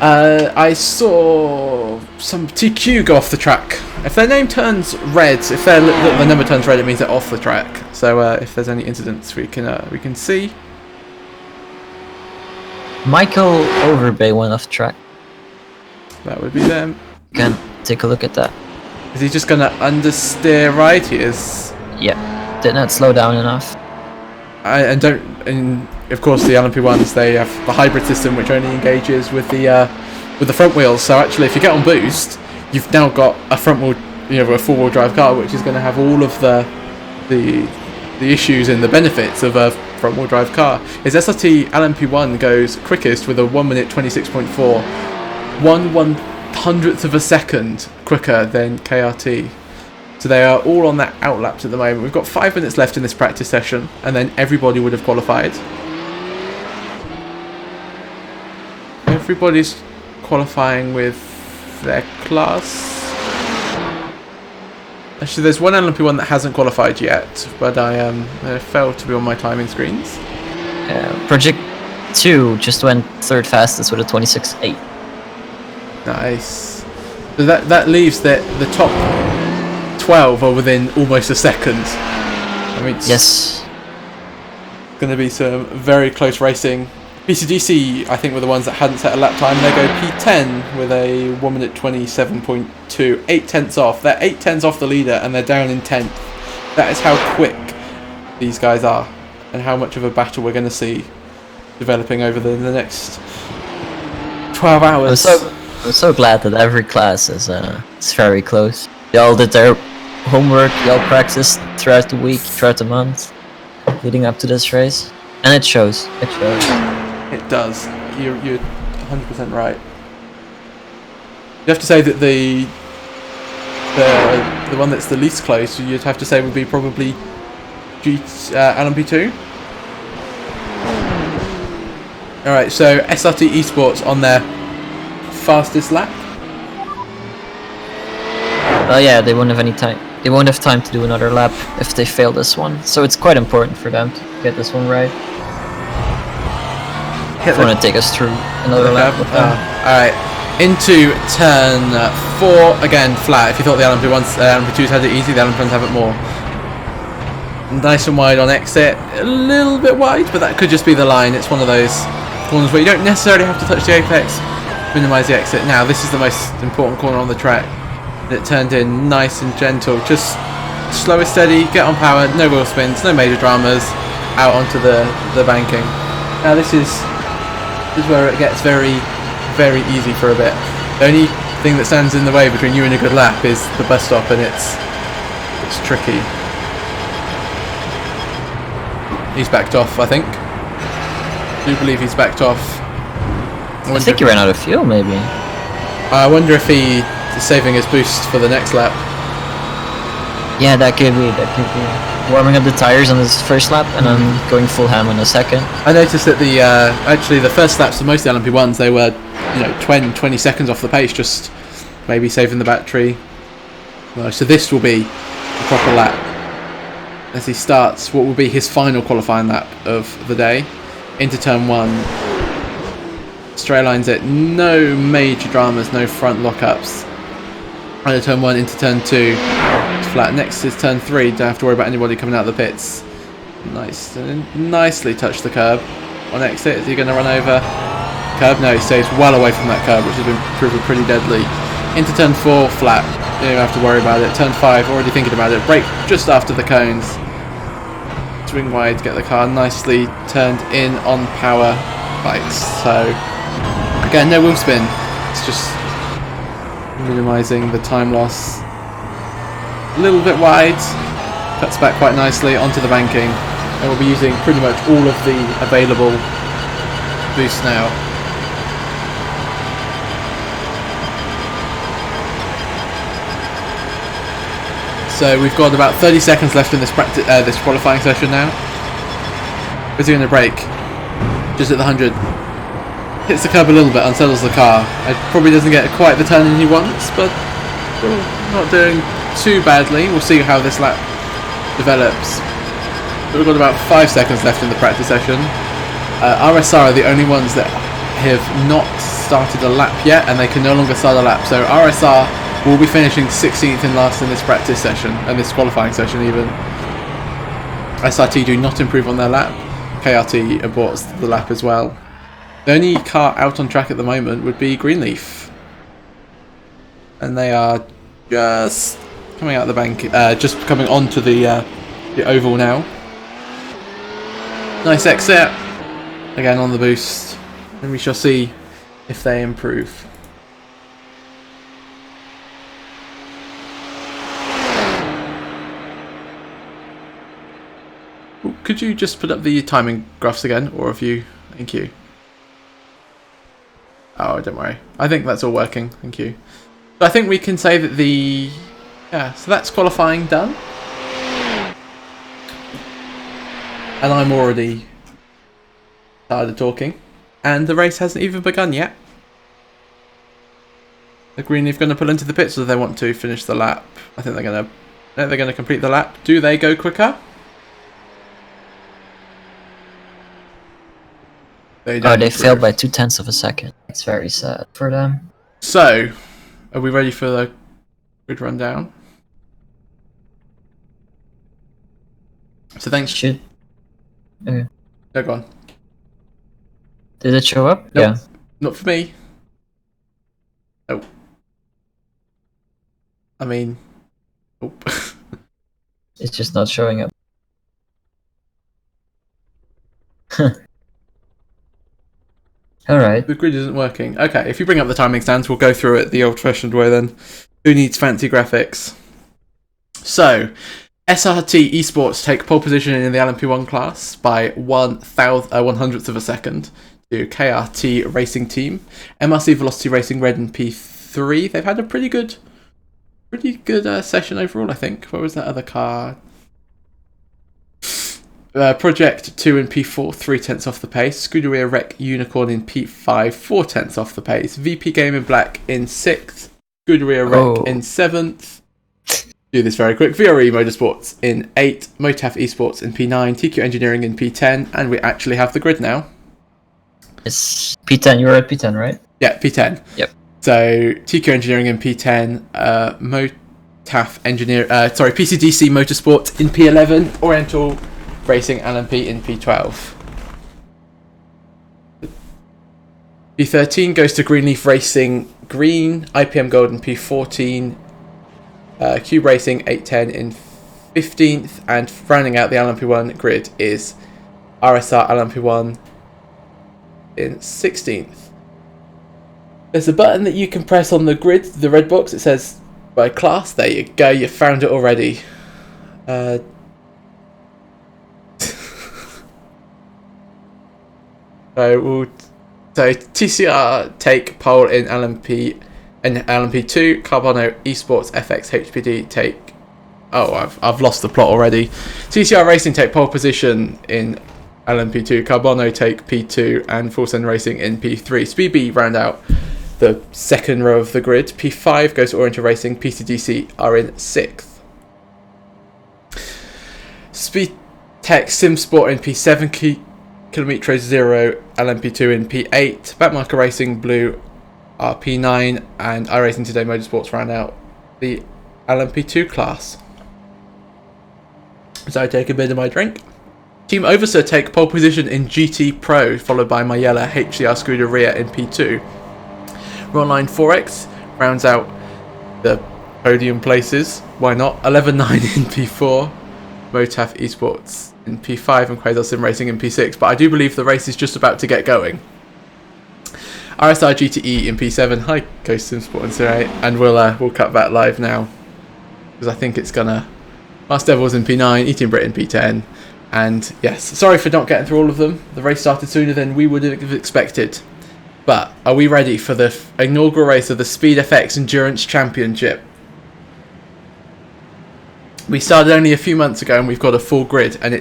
I saw some TQ go off the track. If their name turns red, if the number turns red, it means they're off the track. So if there's any incidents, we can see. Michael Overbay went off track. That would be them. Can take a look at that. Is he just gonna understeer right? He is. Yeah. Did not slow down enough. And of course the LMP1s, they have the hybrid system which only engages with the front wheels. So actually, if you get on boost, you've now got a front wheel, a four-wheel drive car, which is going to have all of the issues and the benefits of a front wheel drive car. His SRT LMP1 goes quickest with a 1 minute 26.4, 1/100th of a second quicker than KRT. So they are all on that outlaps at the moment. We've got 5 minutes left in this practice session, and then everybody would have qualified. Everybody's qualifying with their class. Actually, there's one LMP1 that hasn't qualified yet, but I failed to be on my timing screens. Project 2 just went third fastest with a 26.8. Nice. So that leaves the top 12 are within almost a second. I mean, yes. Going to be some very close racing. PCDC, I think, were the ones that hadn't set a lap time. They go P10 with a 1 minute 27.2, 8/10 off. They're 8/10 off the leader, and they're down in 10th. That is how quick these guys are, and how much of a battle we're going to see developing over the next 12 hours. I'm so glad that every class is very close. They all did their homework, they all practiced throughout the week, throughout the month, leading up to this race. And it shows. It shows. It does. You're 100% right. You have to say that the the one that's the least close, you'd have to say would be probably LMP2. Alright, so SRT Esports on their fastest lap. Yeah, they won't have any time. They won't have time to do another lap if they fail this one. So it's quite important for them to get this one right. If they want to take us through another lap with them. Alright, into turn 4, again flat. If you thought the LMP2s had it easy, the LMP1s have it more. Nice and wide on exit, a little bit wide, but that could just be the line. It's one of those corners where you don't necessarily have to touch the apex, minimise the exit. Now this is the most important corner on the track. It turned in nice and gentle, just slow and steady, get on power, no wheel spins, no major dramas, out onto the banking. Now this is where it gets very, very easy for a bit. The only thing that stands in the way between you and a good lap is the bus stop, and it's tricky. He's backed off, I think. I do believe he's backed off. I think he ran out of fuel, maybe. I wonder if he is saving his boost for the next lap. Yeah, that could be. Warming up the tires on his first lap and then going full ham on the second. I noticed that actually the first laps of most of the LMP1s, they were 20 seconds off the pace, just maybe saving the battery. So this will be a proper lap as he starts what will be his final qualifying lap of the day into turn 1. Straight lines it, no major dramas, no front lockups. Under turn 1 into turn 2, it's flat. Next is turn 3, don't have to worry about anybody coming out of the pits. Nice, nicely touched the curb. On exit, is he going to run over curb? No, he stays well away from that curb, which has been proven pretty deadly. Into turn 4, flat. You don't have to worry about it. Turn 5, already thinking about it. Brake just after the cones. Swing wide, get the car nicely turned in on power bikes. So again, no wheel spin. It's just minimising the time loss. A little bit wide, cuts back quite nicely onto the banking, and we'll be using pretty much all of the available boost now. So we've got about 30 seconds left in this this qualifying session now. Is he going to brake? Just at the 100. Hits the curb a little bit, unsettles the car. It probably doesn't get quite the turn in he wants, but still not doing too badly. We'll see how this lap develops. But we've got about 5 seconds left in the practice session. RSR are the only ones that have not started a lap yet, and they can no longer start a lap. So RSR will be finishing 16th and last in this practice session, and this qualifying session even. SRT do not improve on their lap. KRT aborts the lap as well. The only car out on track at the moment would be Greenleaf. And they are just coming out of the bank, just coming onto the oval now. Nice exit. Again on the boost. And we shall see if they improve. Ooh, could you just put up the timing graphs again, or have you? Thank you. Oh, don't worry. I think that's all working. Thank you. So I think we can say that so that's qualifying done. And I'm already started talking. And the race hasn't even begun yet. The Greenleaf going to pull into the pits, or do they want to finish the lap? I think they're going to complete the lap. Do they go quicker? They failed by 0.2 of a second. It's very sad for them. So, are we ready for the grid rundown? So thanks. Should. Okay. No, go on. Did it show up? Nope. Yeah. Not for me. Oh. I mean. Oh. It's just not showing up. Alright. The grid isn't working. Okay, if you bring up the timing stands, we'll go through it the old-fashioned way then. Who needs fancy graphics? So, SRT Esports take pole position in the LMP1 class by 1/100th of a second to KRT Racing Team. MRC Velocity Racing Red and P3, they've had a pretty good pretty good session overall, I think. Where was that other car? Project 2 in P4, 3/10 off the pace. Scuderia Rec Unicorn in P5, 4/10 off the pace. VP Game in Black in 6th. Scuderia Rec in 7th. Do this very quick. VRE Motorsports in 8th. Motaf Esports in P9. TQ Engineering in P10. And we actually have the grid now. It's P10. You were at P10, right? Yeah, P10. Yep. So TQ Engineering in P10. PCDC Motorsports in P11. Oriental Racing LMP in P12. P13 goes to Greenleaf Racing Green, IPM Gold in P14, Cube Racing 810 in 15th, and rounding out the LMP1 grid is RSR LMP1 in 16th. There's a button that you can press on the grid, the red box. It says by class. There you go, you found it already. So TCR take pole in LMP and LMP2. Carbono Esports FX HPD take. Oh, I've lost the plot already. TCR Racing take pole position in LMP2. Carbono take P2 and Full Send Racing in P3. SpeedB round out the second row of the grid. P5 goes to Oriental Racing. PCDC are in 6th. SpeedTech Sim Sport in P7. Kilometre 0 LMP2 in P8, Backmarker Racing Blue are P9, and iRacing Today Motorsports round out the LMP2 class. So I take a bit of my drink. Team Overser take pole position in GT Pro, followed by Mayella HCR Scuderia in P2. Ronline 4X rounds out the podium places. Why not? 11.9 in P4. Motaf Esports in P5 and Quasar Sim Racing in P6, but I do believe the race is just about to get going. RSI GTE in P7, hi Coast Sim Sport in Sim 8, and we'll cut back live now because I think it's gonna. Mars Devils in P9, Eating Brit in P10, and yes, sorry for not getting through all of them. The race started sooner than we would have expected, but are we ready for the inaugural race of the SpeedFX Endurance Championship? We started only a few months ago and we've got a full grid, and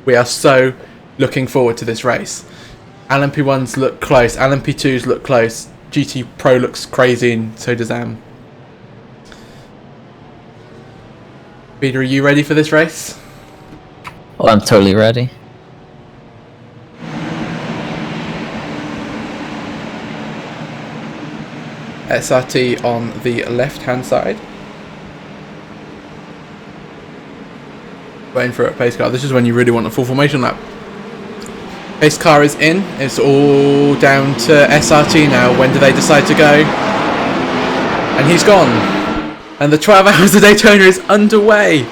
we are so looking forward to this race. LMP1s look close, LMP2s look close, GT Pro looks crazy, and so does AM. Peter, are you ready for this race? Well, I'm totally ready. SRT on the left hand side. Waiting for a pace car. This is when you really want a full formation lap. Pace car is in. It's all down to SRT now. When do they decide to go? And he's gone. And the 12 hours of Daytona is underway.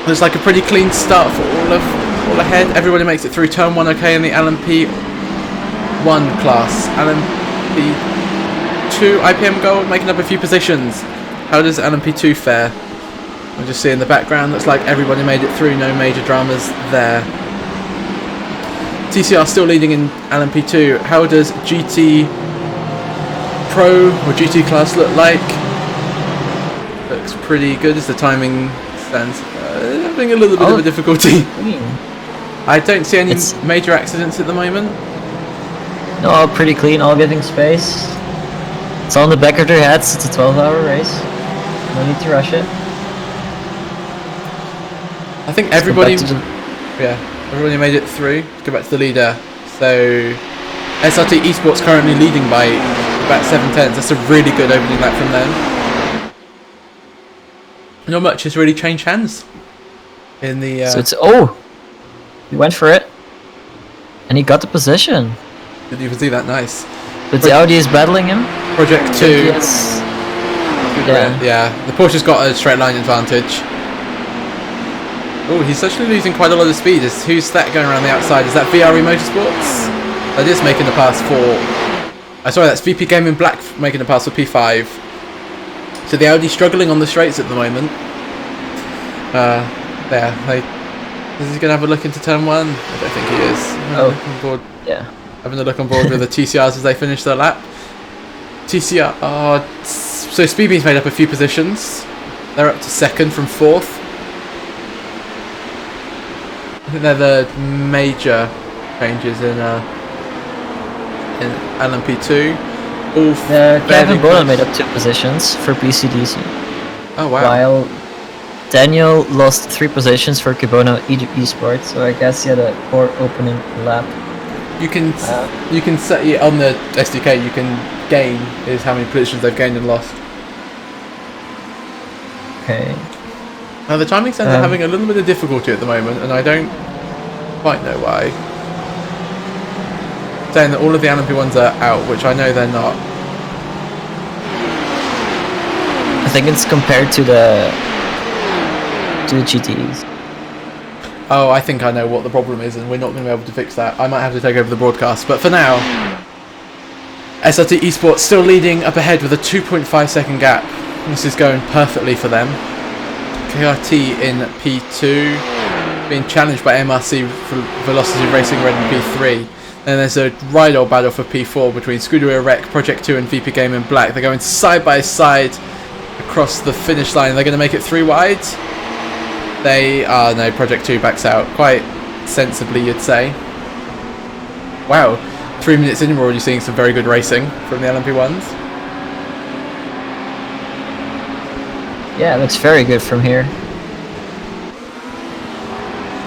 Looks like a pretty clean start for all ahead. Everybody makes it through turn 1 okay in the LMP1 class. LMP2 IPM Gold making up a few positions. How does LMP2 fare? We'll just see in the background, looks like everybody made it through, no major dramas there. TCR still leading in LMP2. How does GT Pro or GT class look like? Looks pretty good as the timing stands. Having a little bit of a difficulty. I don't see any major accidents at the moment. No, pretty clean, all getting space. It's on the back of their heads, it's a 12-hour race. No need to rush it. I think everybody made it through. Let's go back to the leader. So SRT Esports currently leading by about 7/10. That's a really good opening lap from them. Not much has really changed hands in the. So it's he went for it, and he got the position. Didn't even see that. Nice. But the Audi is battling him. Project 2. Yes. Yeah. The Porsche's got a straight line advantage. Oh, he's actually losing quite a lot of speed. Who's that going around the outside? Is that VRE Motorsports? That is making the pass for. Sorry, that's VP Game in Black making the pass for P5. So the Audi struggling on the straights at the moment. Is he going to have a look into turn 1? I don't think he is. Having a look on board with the TCRs as they finish their lap. TCR are so Speedbeam's made up a few positions. They're up to second from fourth. I think they're the major changes in LMP2. All Kevin Bolan made up 2 positions for PCDC. Oh wow! While Daniel lost 3 positions for Kibono Esports, so I guess he had a poor opening lap. You can set on the SDK. You can gain is how many positions they've gained and lost. Okay. Now the timing sensor are having a little bit of difficulty at the moment, and I don't quite know why. Saying that all of the LMP1s are out, which I know they're not. I think it's compared to the GTEs. Oh, I think I know what the problem is, and we're not going to be able to fix that. I might have to take over the broadcast, but for now, SRT Esports still leading up ahead with a 2.5 second gap. This is going perfectly for them. KRT in P2, being challenged by MRC for Velocity Racing Red in P3. Then there's a ride-or battle for P4 between Scuderia Rec, Project 2 and VP Game in Black. They're going side by side across the finish line. They're going to make it 3 wide. They are, no, Project 2 backs out. Quite sensibly, you'd say. Wow, 3 minutes in, we're already seeing some very good racing from the LMP1s. Yeah, it looks very good from here.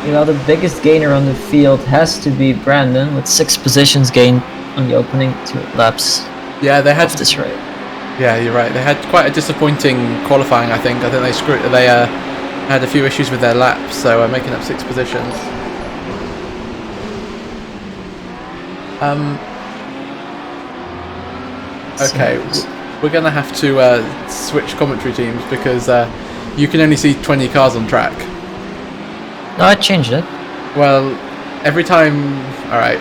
You know, the biggest gainer on the field has to be Brandon with 6 positions gained on the opening 2 laps. Yeah, they had this right. Yeah, you're right. They had quite a disappointing qualifying. I think they had a few issues with their laps, so making up 6 positions. Okay, we're gonna have to switch commentary teams because you can only see 20 cars on track. No, I changed it. Well, every time... Alright.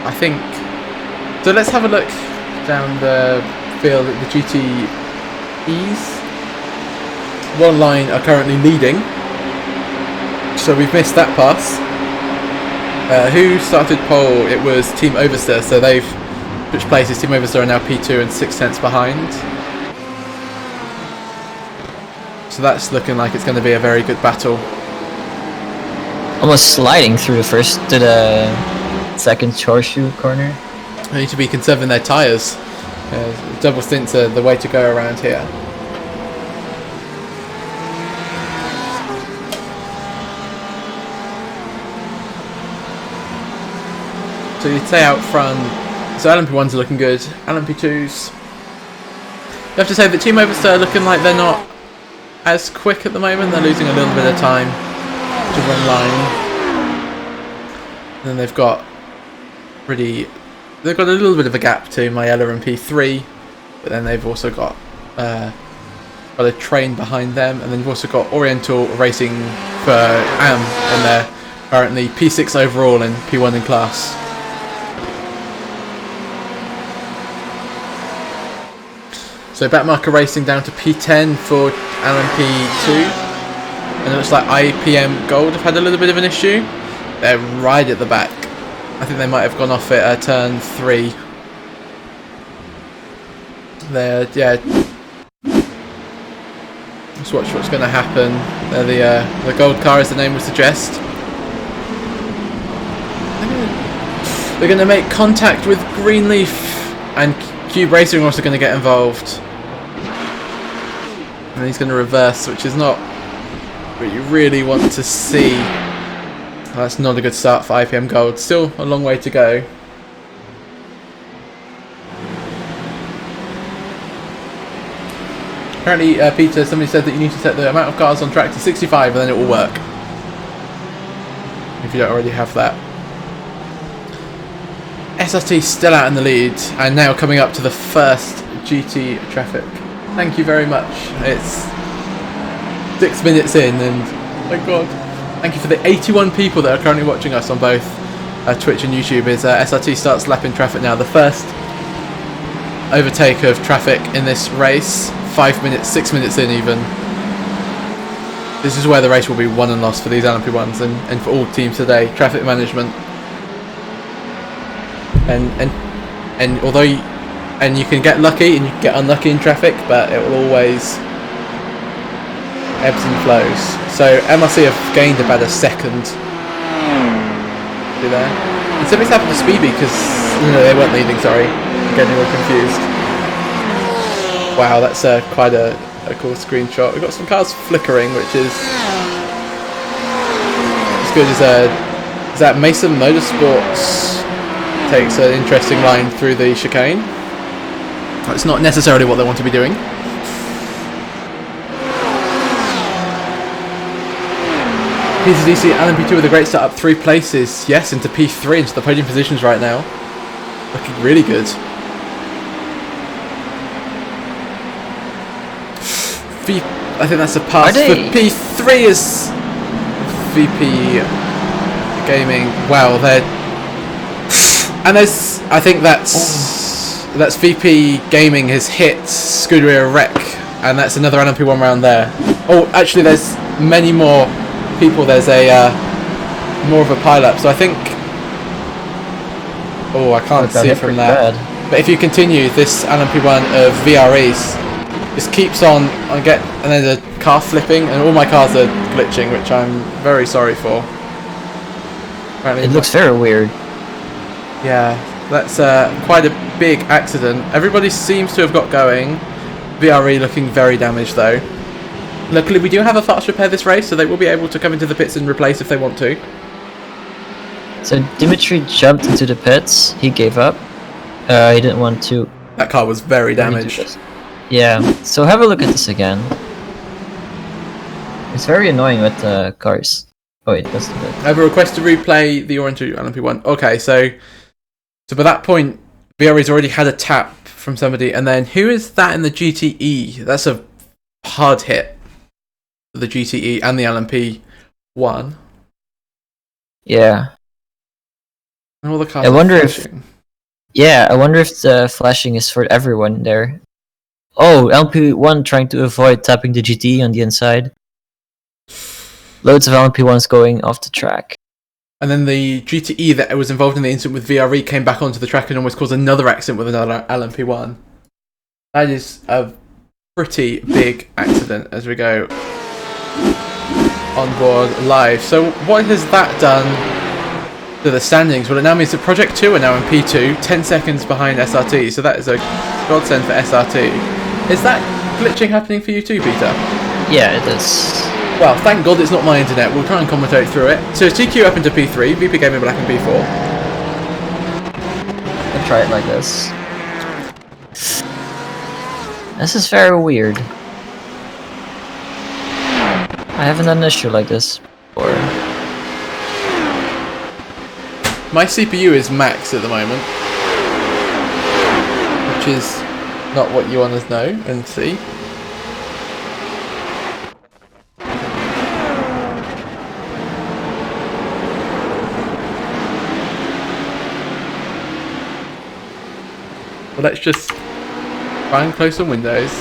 I think... So let's have a look down the field at the GTEs. One line are currently leading. So we've missed that pass. Who started pole? It was Team Oversteer, so they've switched places. Team Oversteer are now P2 and 6 tenths behind. So that's looking like it's going to be a very good battle. Almost sliding through the first to the second horseshoe corner. They need to be conserving their tyres. Double stints are the way to go around here. So you'd say out front, so LMP1s are looking good, LMP2s. You have to say that Team Oversteer are looking like they're not as quick at the moment. They're losing a little bit of time to run line. And then they've got a little bit of a gap to Mayella and P3, but then they've also got a train behind them, and then you've also got Oriental Racing for AM, and they're currently P6 overall and P1 in class. So Backmarker Racing down to P10 for LMP2, and it looks like IPM Gold have had a little bit of an issue. They're right at the back. I think they might have gone off at turn 3. Yeah. Let's watch what's going to happen. The gold car, as the name would suggest. They're going to make contact with Greenleaf, and Cube Racing are also going to get involved. And he's going to reverse, which is not what you really want to see. That's not a good start for IPM Gold. Still a long way to go. Apparently, Peter, somebody said that you need to set the amount of cars on track to 65 and then it will work. If you don't already have that. SRT still out in the lead and now coming up to the first GT traffic. Thank you very much. It's 6 minutes in and, oh my god. Thank you for the 81 people that are currently watching us on both Twitch and YouTube. SRT starts lapping traffic now. The first overtake of traffic in this race. 5 minutes, 6 minutes in even. This is where the race will be won and lost for these LMP1s and for all teams today. Traffic management. And although and you can get lucky and you can get unlucky in traffic, but it will always ebbs and flows. So MRC have gained about a second. See there? And something's happened to Speedy because no, they weren't leading. Sorry, I'm getting all confused. Wow, that's quite a cool screenshot. We've got some cars flickering, which is as good as that Mason Motorsports takes an interesting line through the chicane. It's not necessarily what they want to be doing. PCDC and P2 with a great start, up 3 places. Yes, into P3, into the podium positions right now. Looking really good. I think that's a pass for P3 is VP Gaming. Wow, they're... And there's... I think that's VP Gaming has hit Scuderia Wreck, and that's another LMP1 round there. Oh, actually there's many more people. There's a more of a pile-up, so I think... Oh, I can't see it from there. But if you continue, this LMP1 of VREs just keeps on and then the car flipping, and all my cars are glitching, which I'm very sorry for. Apparently it looks very weird. Yeah, that's quite a big accident. Everybody seems to have got going. VRE looking very damaged though. Luckily we do have a fast repair this race, so they will be able to come into the pits and replace if they want to. So Dimitri jumped into the pits, he gave up. He didn't want to... That car was very damaged. Yeah, so have a look at this again. It's very annoying with the cars. Oh wait, that's the bit. I have a request to replay the Orange LMP1. Okay, so by that point, VRE's already had a tap from somebody, and then who is that in the GTE? That's a hard hit for the GTE and the LMP1. Yeah. And all the cars I wonder flashing. I wonder if the flashing is for everyone there. Oh, LMP1 trying to avoid tapping the GTE on the inside. Loads of LMP1s going off the track. And then the GTE that was involved in the incident with VRE came back onto the track and almost caused another accident with another LMP1. That is a pretty big accident as we go on board live. So what has that done to the standings? Well, it now means that Project 2 are now in P2, 10 seconds behind SRT, so that is a godsend for SRT. Is that glitching happening for you too, Peter? Yeah, it is. Well, thank God it's not my internet. We'll try and commentate through it. So TQ up into P3, VP Gaming Black in P4. I'll try it like this. This is very weird. I haven't had an issue like this before. My CPU is max at the moment, which is not what you want to know and see. Well, let's just try and close some windows.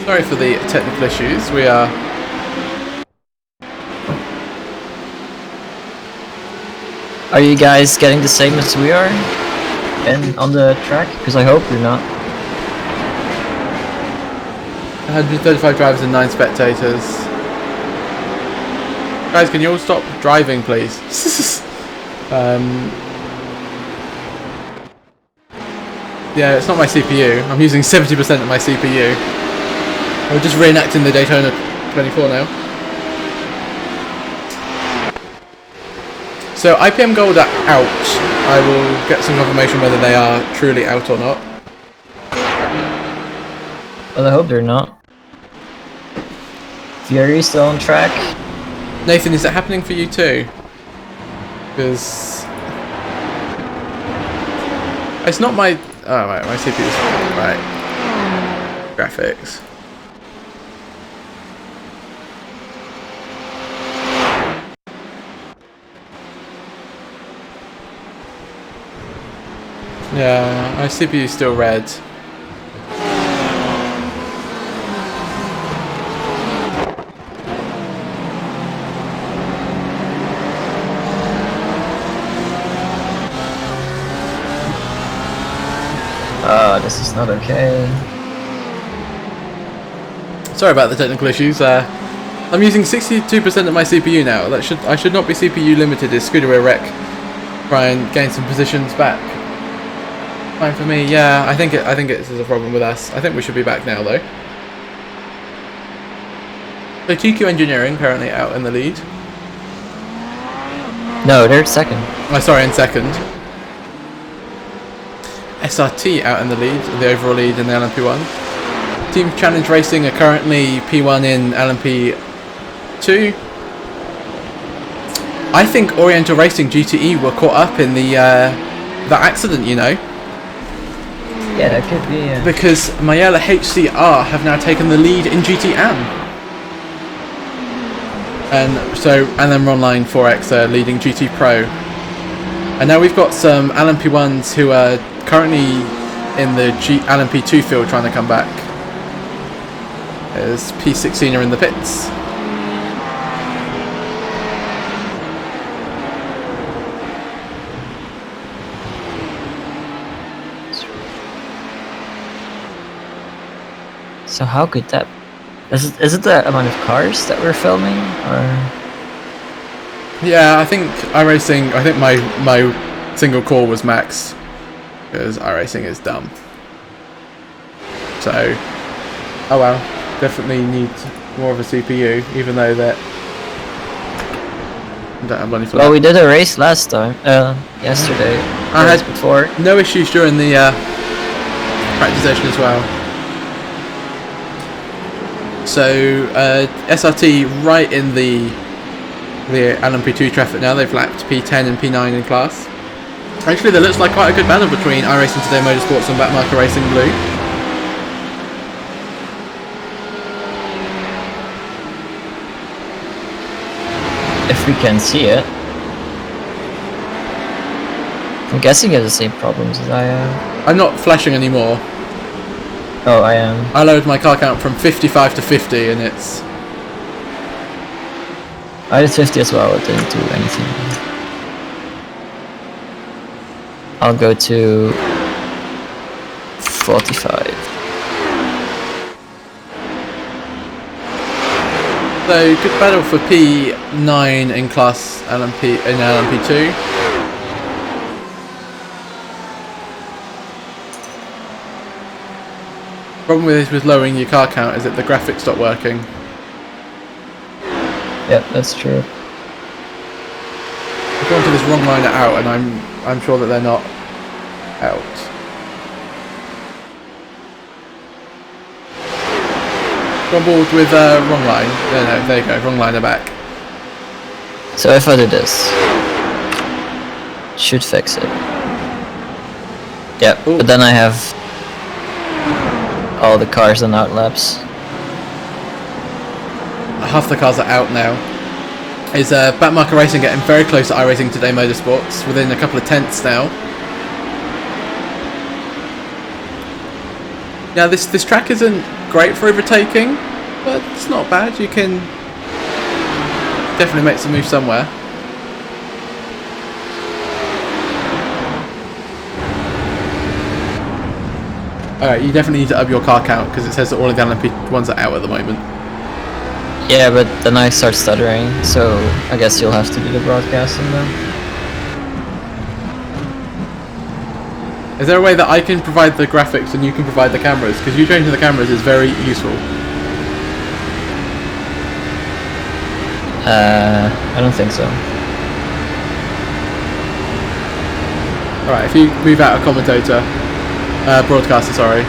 Sorry for the technical issues. We are... Are you guys getting the same as we are? And on the track? Because I hope you're not. 135 drivers and 9 spectators. Guys, can you all stop driving, please? Yeah, it's not my CPU. I'm using 70% of my CPU. We're just reenacting the Daytona 24 now. So IPM Gold are out. I will get some confirmation whether they are truly out or not. Well, I hope they're not. Fury still on track. Nathan, is that happening for you too? Because it's not my... Oh, right, my CPU is... Right. Graphics. Yeah, my CPU is still red. this is not okay. Sorry about the technical issues. I'm using 62% of my CPU now. I should not be CPU limited. Is Scooter wreck? Try and gain some positions back. Fine for me. Yeah, I think this is a problem with us. I think we should be back now though. So TQ Engineering currently out in the lead. No, they're second. Oh, sorry, in second. SRT out in the lead, the overall lead in the LMP1. Team Challenge Racing are currently P1 in LMP2. I think Oriental Racing GTE were caught up in the that accident, you know. Yeah, that could be. Yeah. Because Mayella HCR have now taken the lead in GTM. And then Ronline 4X leading GT Pro. And now we've got some LMP1s who are currently in the LMP2 field trying to come back. There's P16 are in the pits. So how could that... Is it the amount of cars that we're filming, or...? Yeah, I think iRacing, I think my single core was maxed, because iRacing is dumb. So, oh well, definitely need more of a CPU, even though that I don't have money for that. Well, we did a race last time, yesterday, I had before. No issues during the practice session as well. So SRT right in the LMP2 traffic now. They've lapped P10 and P9 in class. Actually, there looks like quite a good battle between iRacing Today Motorsports and Backmarker Racing Blue. If we can see it. I'm guessing you have the same problems as I am. I'm not flashing anymore. Oh, I am. I lowered my car count from 55 to 50 and it's... I did 50 as well, it didn't do anything. I'll go to 45. So, good battle for P9 in class LMP2. Problem with lowering your car count is that the graphics stop working. Yep, that's true. I've gone to this wrong line out, and I'm sure that they're not out. Rumbled with wrong line. No, there you go. Wrong line are back. So if I do this, should fix it. Yep, ooh. But then I have all the cars on outlaps. Half the cars are out now. Is Backmarker Racing getting very close to iRacing Today Motorsports, within a couple of tenths now. Now this track isn't great for overtaking, but it's not bad. You can definitely make some moves somewhere. Alright, you definitely need to up your car count because it says that all of the LMP1s are out at the moment. Yeah, but then I start stuttering, so I guess you'll have to do the broadcasting then. Is there a way that I can provide the graphics and you can provide the cameras? Because you changing the cameras is very useful. I don't think so. Alright, if you move out of commentator, broadcaster, sorry.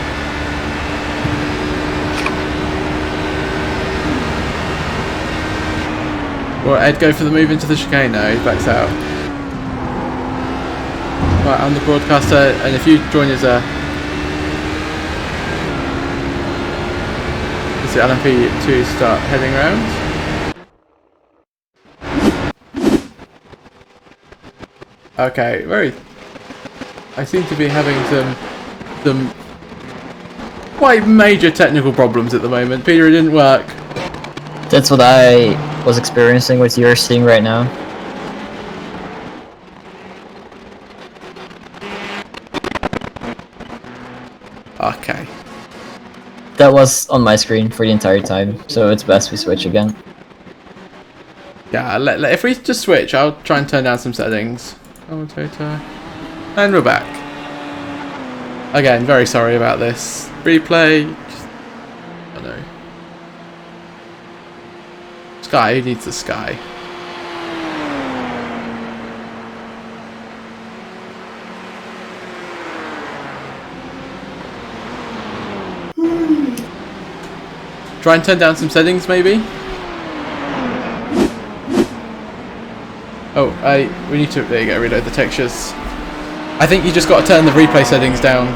Will Ed go for the move into the chicane now? He backs out. Right, I'm the broadcaster, and if you join as a... Is it LMP2 start heading round? Okay, I seem to be having some quite major technical problems at the moment. Peter, it didn't work. That's what I was experiencing with you're seeing right now. was on my screen for the entire time, so it's best we switch again. Yeah, if we just switch, I'll try and turn down some settings. Commentator. And we're back. Again, very sorry about this. Replay. I don't know. Sky, who needs the sky? Try and turn down some settings, maybe? Oh, we need to, there you go, reload the textures. I think you just got to turn the replay settings down,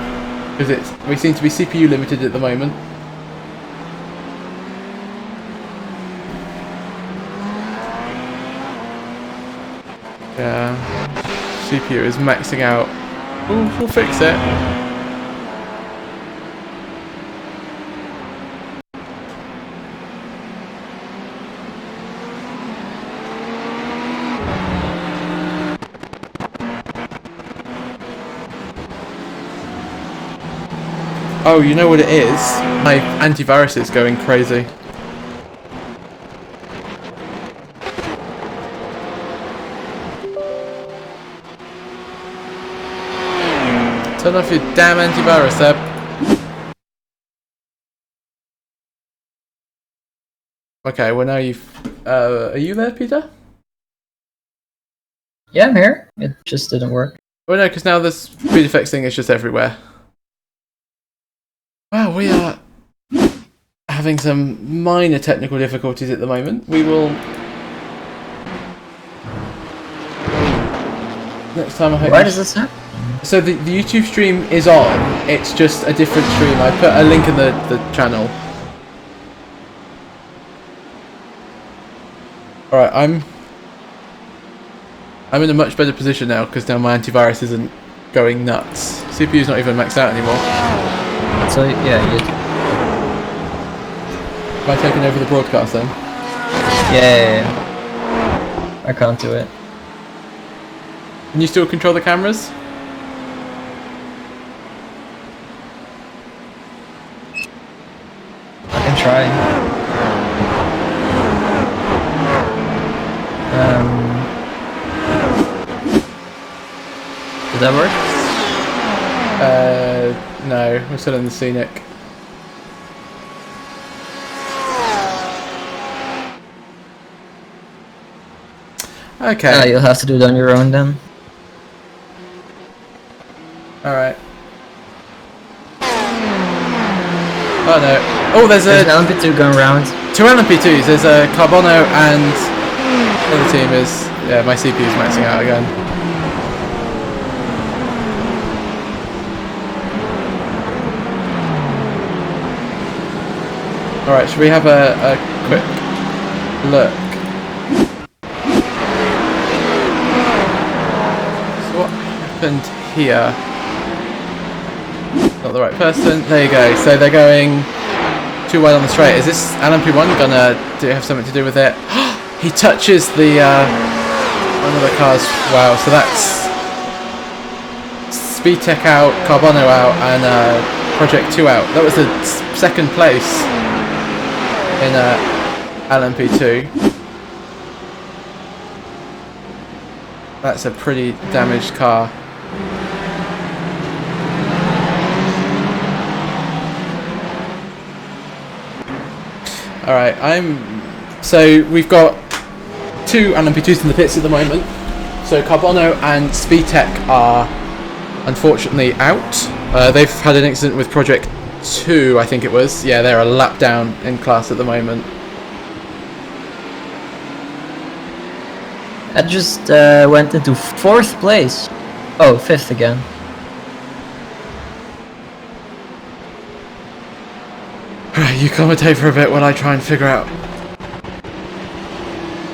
because we seem to be CPU limited at the moment. Yeah, CPU is maxing out. Ooh, we'll fix it. Oh, you know what it is? My antivirus is going crazy. Turn off your damn antivirus, Seb. Okay, well now you've... are you there, Peter? Yeah, I'm here. It just didn't work. Well, no, because now this SpeedFX thing is just everywhere. Wow, we are having some minor technical difficulties at the moment. We will... Next time I hope... Why does this happen? So the YouTube stream is on, it's just a different stream. I put a link in the channel. Alright, I'm in a much better position now, because now my antivirus isn't going nuts. CPU's not even maxed out anymore. So, yeah, you... Am I taking over the broadcast then? Yeah. I can't do it. Can you still control the cameras? I can try. Did that work? No, we're still in the scenic. Okay. You'll have to do it on your own then. Alright. Oh no. Oh, there's an LMP2 going around. Two LMP2s. There's a Carbono and the other team is... Yeah, my CPU is maxing out again. Alright, should we have a quick look? So what happened here? Not the right person. There you go. So they're going too wide on the straight. Is this LMP1 gonna have something to do with it? He touches the one of the cars. Wow, so that's SpeedTech out, Carbono out, and Project 2 out. That was the second place in LMP2. That's a pretty damaged car. Alright, so we've got two LMP2s in the pits at the moment. So Carbono and SpeedTech are unfortunately out. They've had an incident with Project 2, I think it was. Yeah, they're a lap down in class at the moment. I just went into 4th place. Oh, 5th again. Right, you commentate for a bit while I try and figure out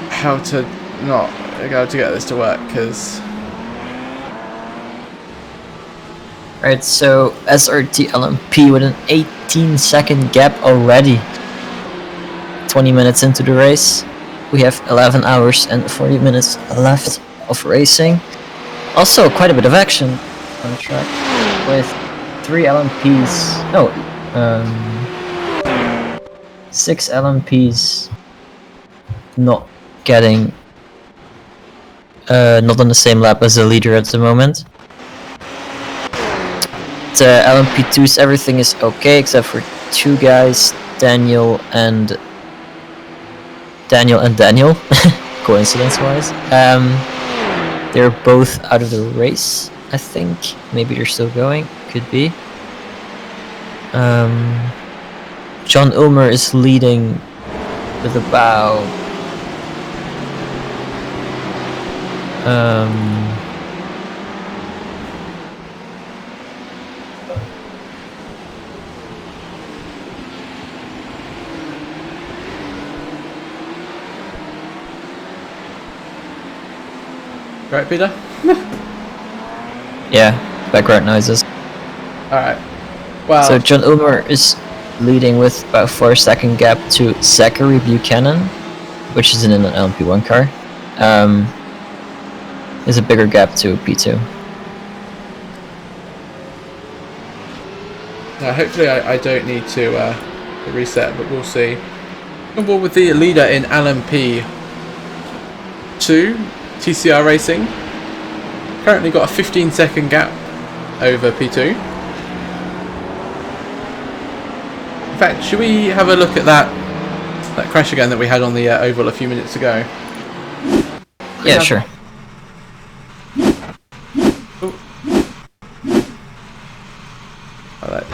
how to get this to work, because... Alright, so SRT LMP with an 18-second gap already. 20 minutes into the race. We have 11 hours and 40 minutes left of racing. Also, quite a bit of action on the track with 3 LMPs. No, 6 LMPs not getting not on the same lap as the leader at the moment. The LMP2s, everything is okay except for 2 guys, Daniel and Daniel, coincidence-wise. They're both out of the race, I think. Maybe they're still going, could be. John Ulmer is leading with about Right, Peter? yeah, background noises. Alright. Wow. So John Ulmer is leading with about 4-second gap to Zachary Buchanan, which is in an LMP1 car. There's a bigger gap to P2. Now, hopefully I don't need to reset, but we'll see. On board with the leader in LMP2, TCR Racing. Currently got a 15-second gap over P2. In fact, should we have a look at that crash again that we had on the oval a few minutes ago? Yeah, sure.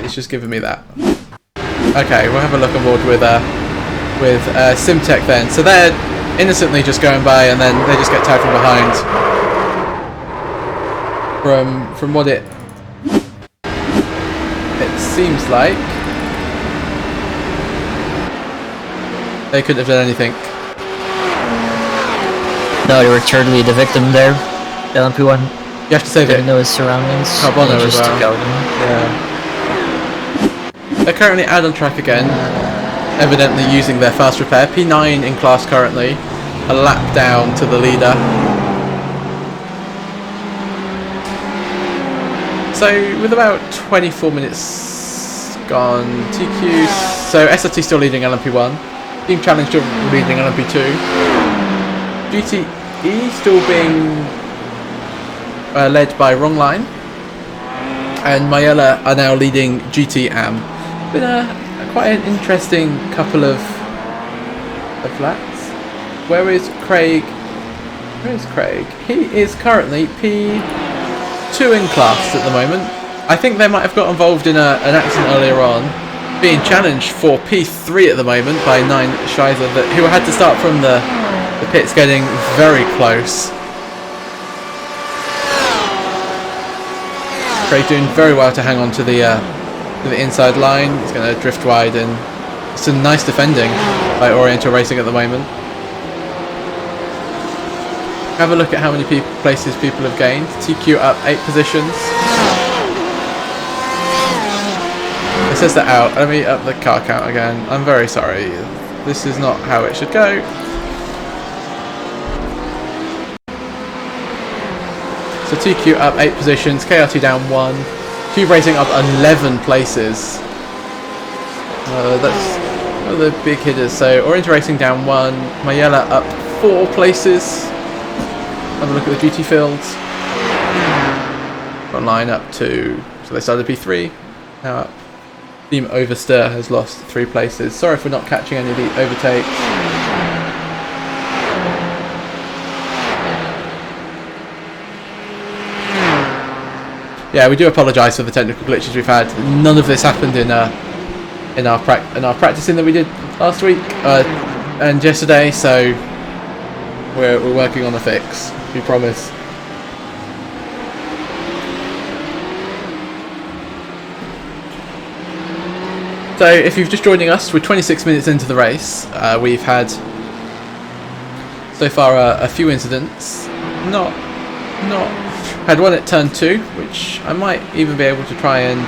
It's just giving me that. Okay, we'll have a look on board with Simtech then. So they're innocently just going by, and then they just get tagged from behind. From what it seems like, they couldn't have done anything. No, they were totally the victim there. LMP1. You have to save it. Didn't know his surroundings. Carbona as just well. took out him. Yeah. They're currently out on track again, evidently using their fast repair. P9 in class currently, a lap down to the leader. So with about 24 minutes gone, TQ, so SRT still leading LMP1, Team Challenge still leading LMP2, GTE still being led by Wrong Line, and Mayella are now leading GT-AM. Been quite an interesting couple of laps. Where is Craig? Where is Craig? He is currently P2 in class at the moment. I think they might have got involved in an accident earlier on, being challenged for P3 at the moment by 9 Scheiser, who had to start from the pits, getting very close. Craig doing very well to hang on to the inside line. He's going to drift wide, and some nice defending by Oriental Racing at the moment. Have a look at how many places people have gained. TQ up 8 positions. It says that out. Let me up the car count again. I'm very sorry. This is not how it should go. So TQ up 8 positions, KRT down 1, Cube Racing up 11 places. That's one of the big hitters. So Oriental Racing down 1, Mayella up 4 places. Have a look at the GT fields. Online up 2, so they started P3, now up. Team Overster has lost 3 places. Sorry for not catching any of the overtakes. Yeah, we do apologise for the technical glitches we've had. None of this happened in our practicing that we did last week and yesterday, so we're working on a fix. We promise. So, if you're just joining us, we're 26 minutes into the race. We've had so far a few incidents. Not had one at turn 2, which I might even be able to try and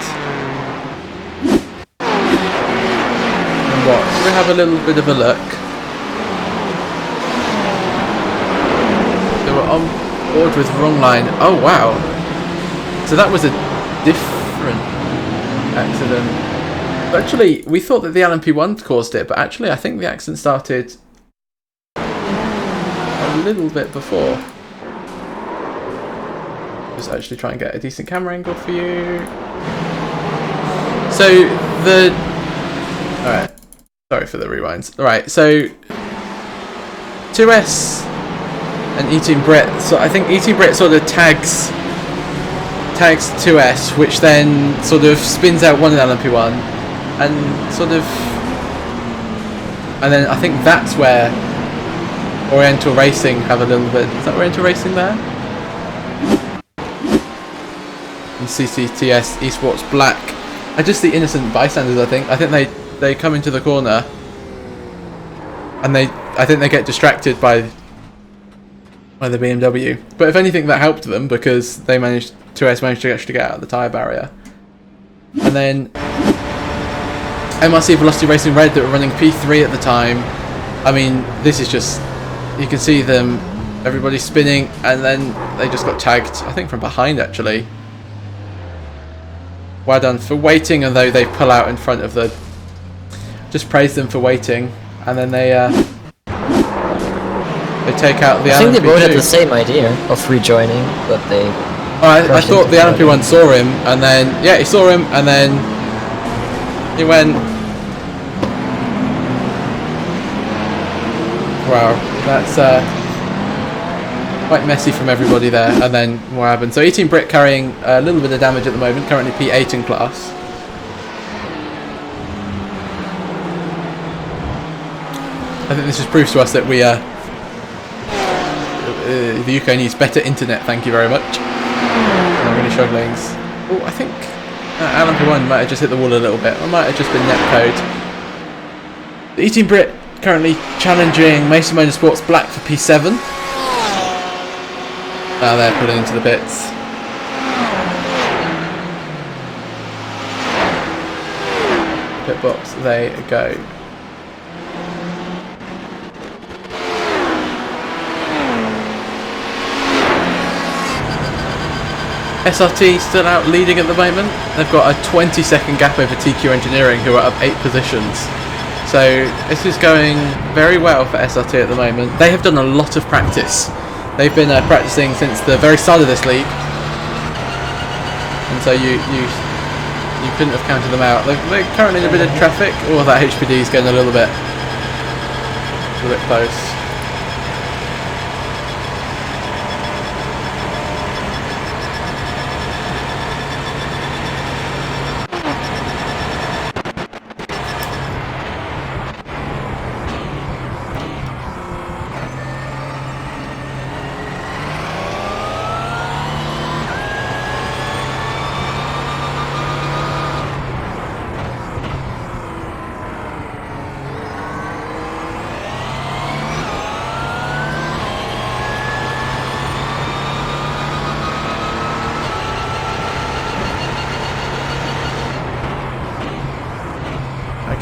watch. So we have a little bit of a look. So we're on board with Wrong Line. Oh wow! So that was a different accident. Actually, we thought that the LMP1 caused it, but actually I think the accident started a little bit before. Just actually try and get a decent camera angle for you. So the... Alright, sorry for the rewinds. Alright, so 2S and E-Team Brit, so I think E-Team Brit sort of tags 2S, which then sort of spins out one in LMP1, and sort of, and then I think that's where Oriental Racing have a little bit. Is that Oriental Racing there? And CCTS Esports Black are just the innocent bystanders. I think they come into the corner, and I think they get distracted by the BMW. But if anything, that helped them because 2S managed to actually get out of the tyre barrier. And then MRC Velocity Racing Red that were running P3 at the time. I mean, this is just, you can see them, everybody spinning, and then they just got tagged, I think from behind actually. Well done for waiting, although they pull out in front of the, just praise them for waiting, and then they take out the LMP2. I think they both had the same idea of rejoining, but they... I thought the LMP1 saw him, and then, yeah, he saw him, and then he went... Wow, that's quite messy from everybody there, and then what happened? So E-Team Brit carrying a little bit of damage at the moment, currently P8 in class. I think this just proves to us that we the UK needs better internet, thank you very much. I'm really struggling. Oh, I think LMP1 might have just hit the wall a little bit. It might have just been netcode. The E-Team Brit currently challenging Mason Motorsports Black for P7. Now they're pulling into the pits. Pit box, they go. SRT still out leading at the moment. They've got a 20-second gap over TQ Engineering, who are up 8 positions. So this is going very well for SRT at the moment. They have done a lot of practice. They've been practicing since the very start of this league, and so you couldn't have counted them out. They're currently in a bit of traffic. Oh, that HPD is getting a little bit close.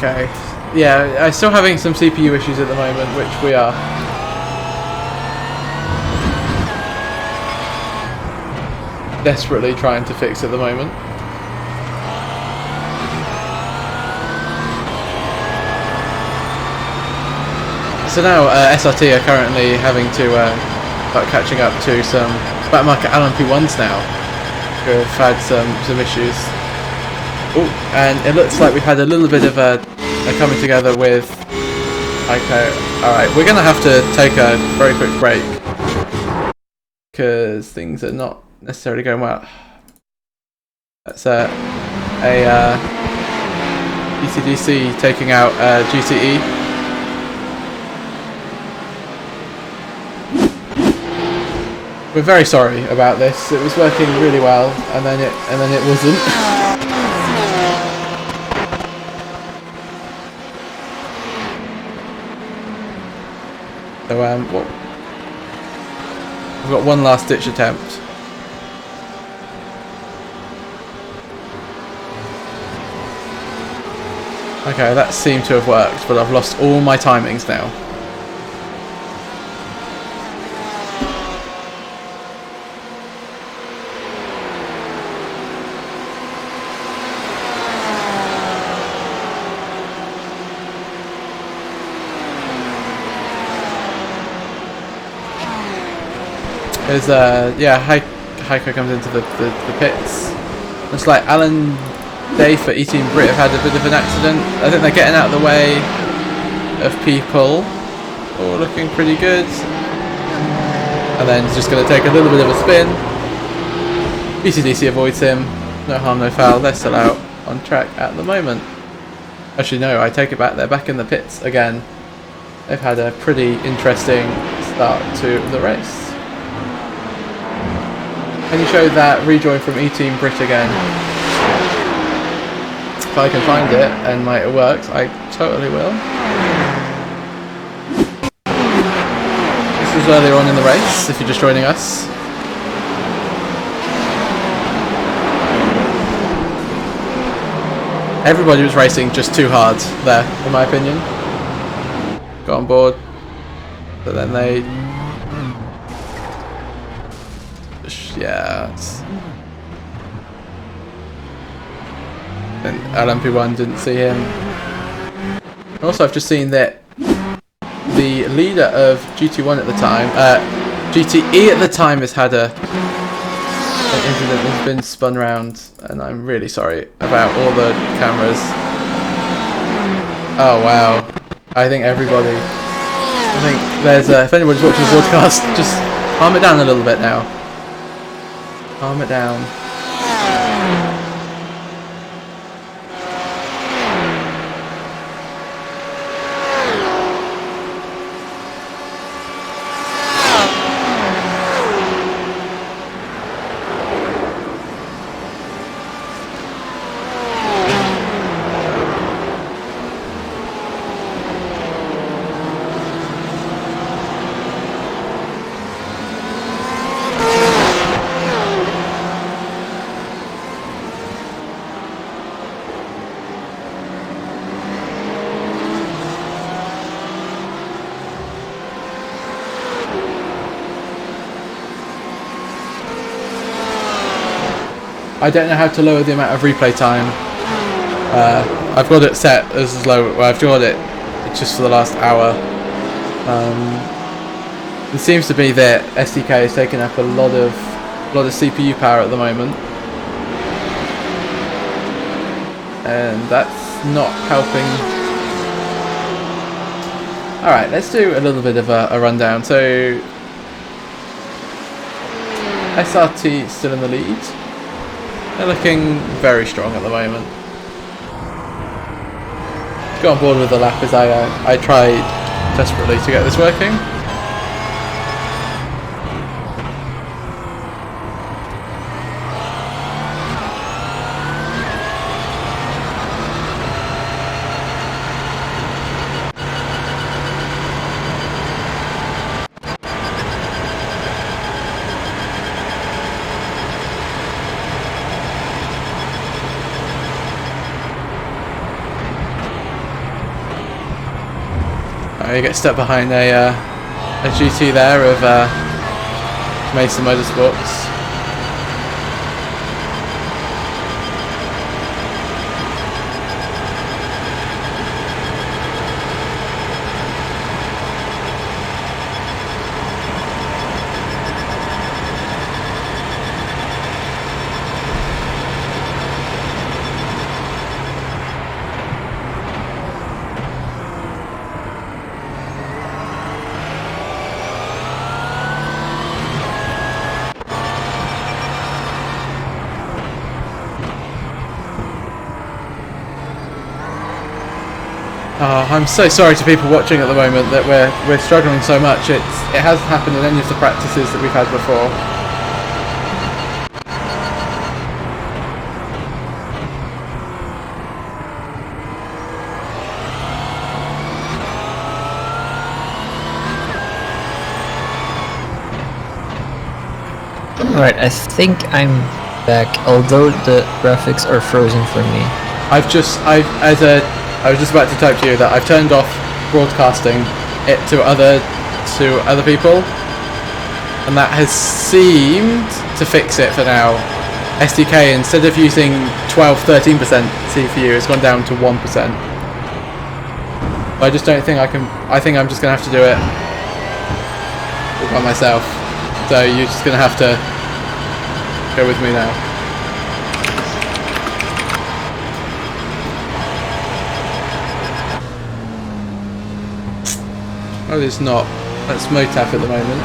Okay, yeah, I'm still having some CPU issues at the moment, which we are. Desperately trying to fix at the moment. So now SRT are currently having to start catching up to some backmarket LMP1s now, who have had some issues. Oh, and it looks like we've had a little bit of a coming together with... Okay, alright, we're going to have to take a very quick break, because things are not necessarily going well. That's a ECDC taking out GTE. We're very sorry about this. It was working really well, and then it wasn't. So we've got one last ditch attempt. Okay, that seemed to have worked, but I've lost all my timings now. is yeah, Heiko comes into the pits. Looks like Alan Day for E-Team Brit have had a bit of an accident. I think they're getting out of the way of people. All looking pretty good. And then he's just going to take a little bit of a spin. BCDC avoids him. No harm, no foul. They're still out on track at the moment. Actually, no, I take it back. They're back in the pits again. They've had a pretty interesting start to the race. Can you show that rejoin from E-Team Brit again? If I can find it and it works, I totally will. This was earlier on in the race, if you're just joining us. Everybody was racing just too hard there, in my opinion. Got on board, but then they... yeah, and LMP1 didn't see him. Also, I've just seen that the leader of GT1 at the time, GTE at the time, has had an incident. Has been spun round, and I'm really sorry about all the cameras. Oh wow! I think everybody. I think there's if anybody's watching the broadcast, just calm it down a little bit now. Calm it down. I don't know how to lower the amount of replay time. I've got it set as low. Well, I've got it just for the last hour. It seems to be that SDK is taking up a lot of CPU power at the moment, and that's not helping. All right, let's do a little bit of a rundown. So SRT still in the lead. They're looking very strong at the moment. Got on board with the lap as I tried desperately to get this working. You get stuck behind a GT there of Mason Motorsports. I'm so sorry to people watching at the moment that we're struggling so much. It hasn't happened in any of the practices that we've had before. Alright, I think I'm back, although the graphics are frozen for me. I was just about to type to you that I've turned off broadcasting it to other people, and that has seemed to fix it for now. SDK, instead of using 12-13% CPU, has gone down to 1%. I just don't think I can. I think I'm just gonna have to do it by myself. So you're just gonna have to go with me now. Oh, it's not. That's MoTAP at the moment.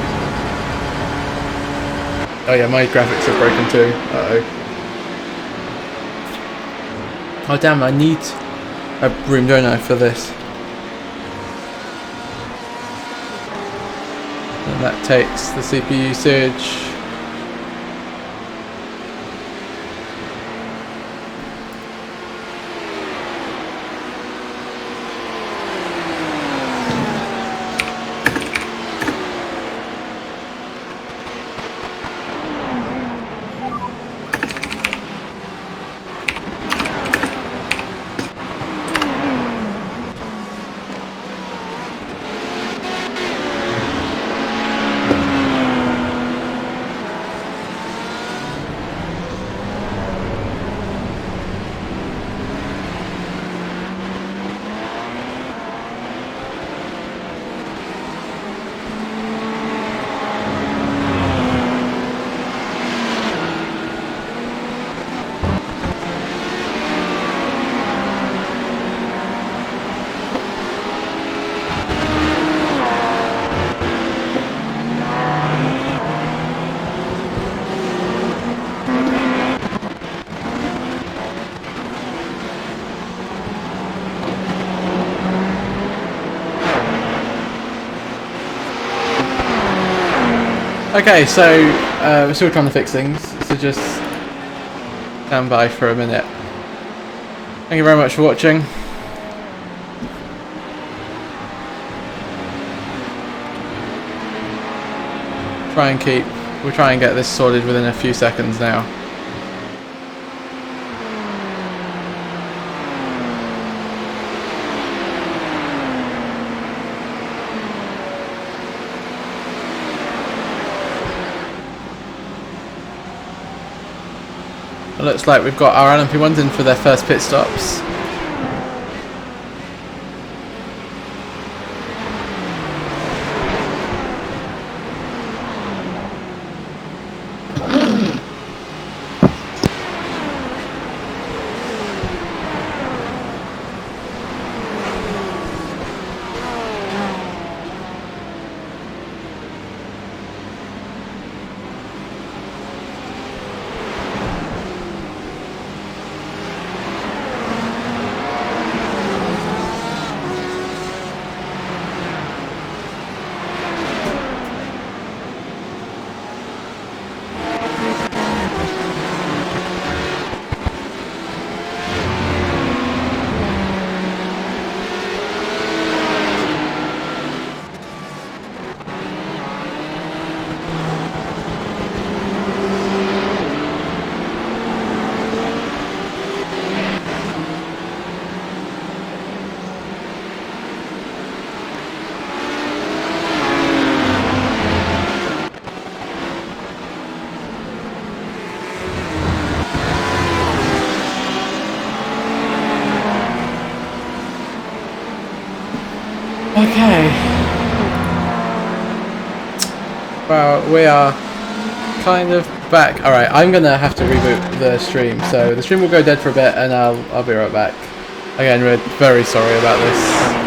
Oh yeah, my graphics are broken too. Uh-oh. Oh damn, I need a room, don't I, for this? And that takes the CPU usage. Okay, so we're still trying to fix things, so just stand by for a minute. Thank you very much for watching. We'll try and get this sorted within a few seconds now. It looks like we've got our LMP1s in for their first pit stops. Okay. Well, we are kind of back. Alright, I'm gonna have to reboot the stream, so the stream will go dead for a bit and I'll be right back. Again, we're very sorry about this.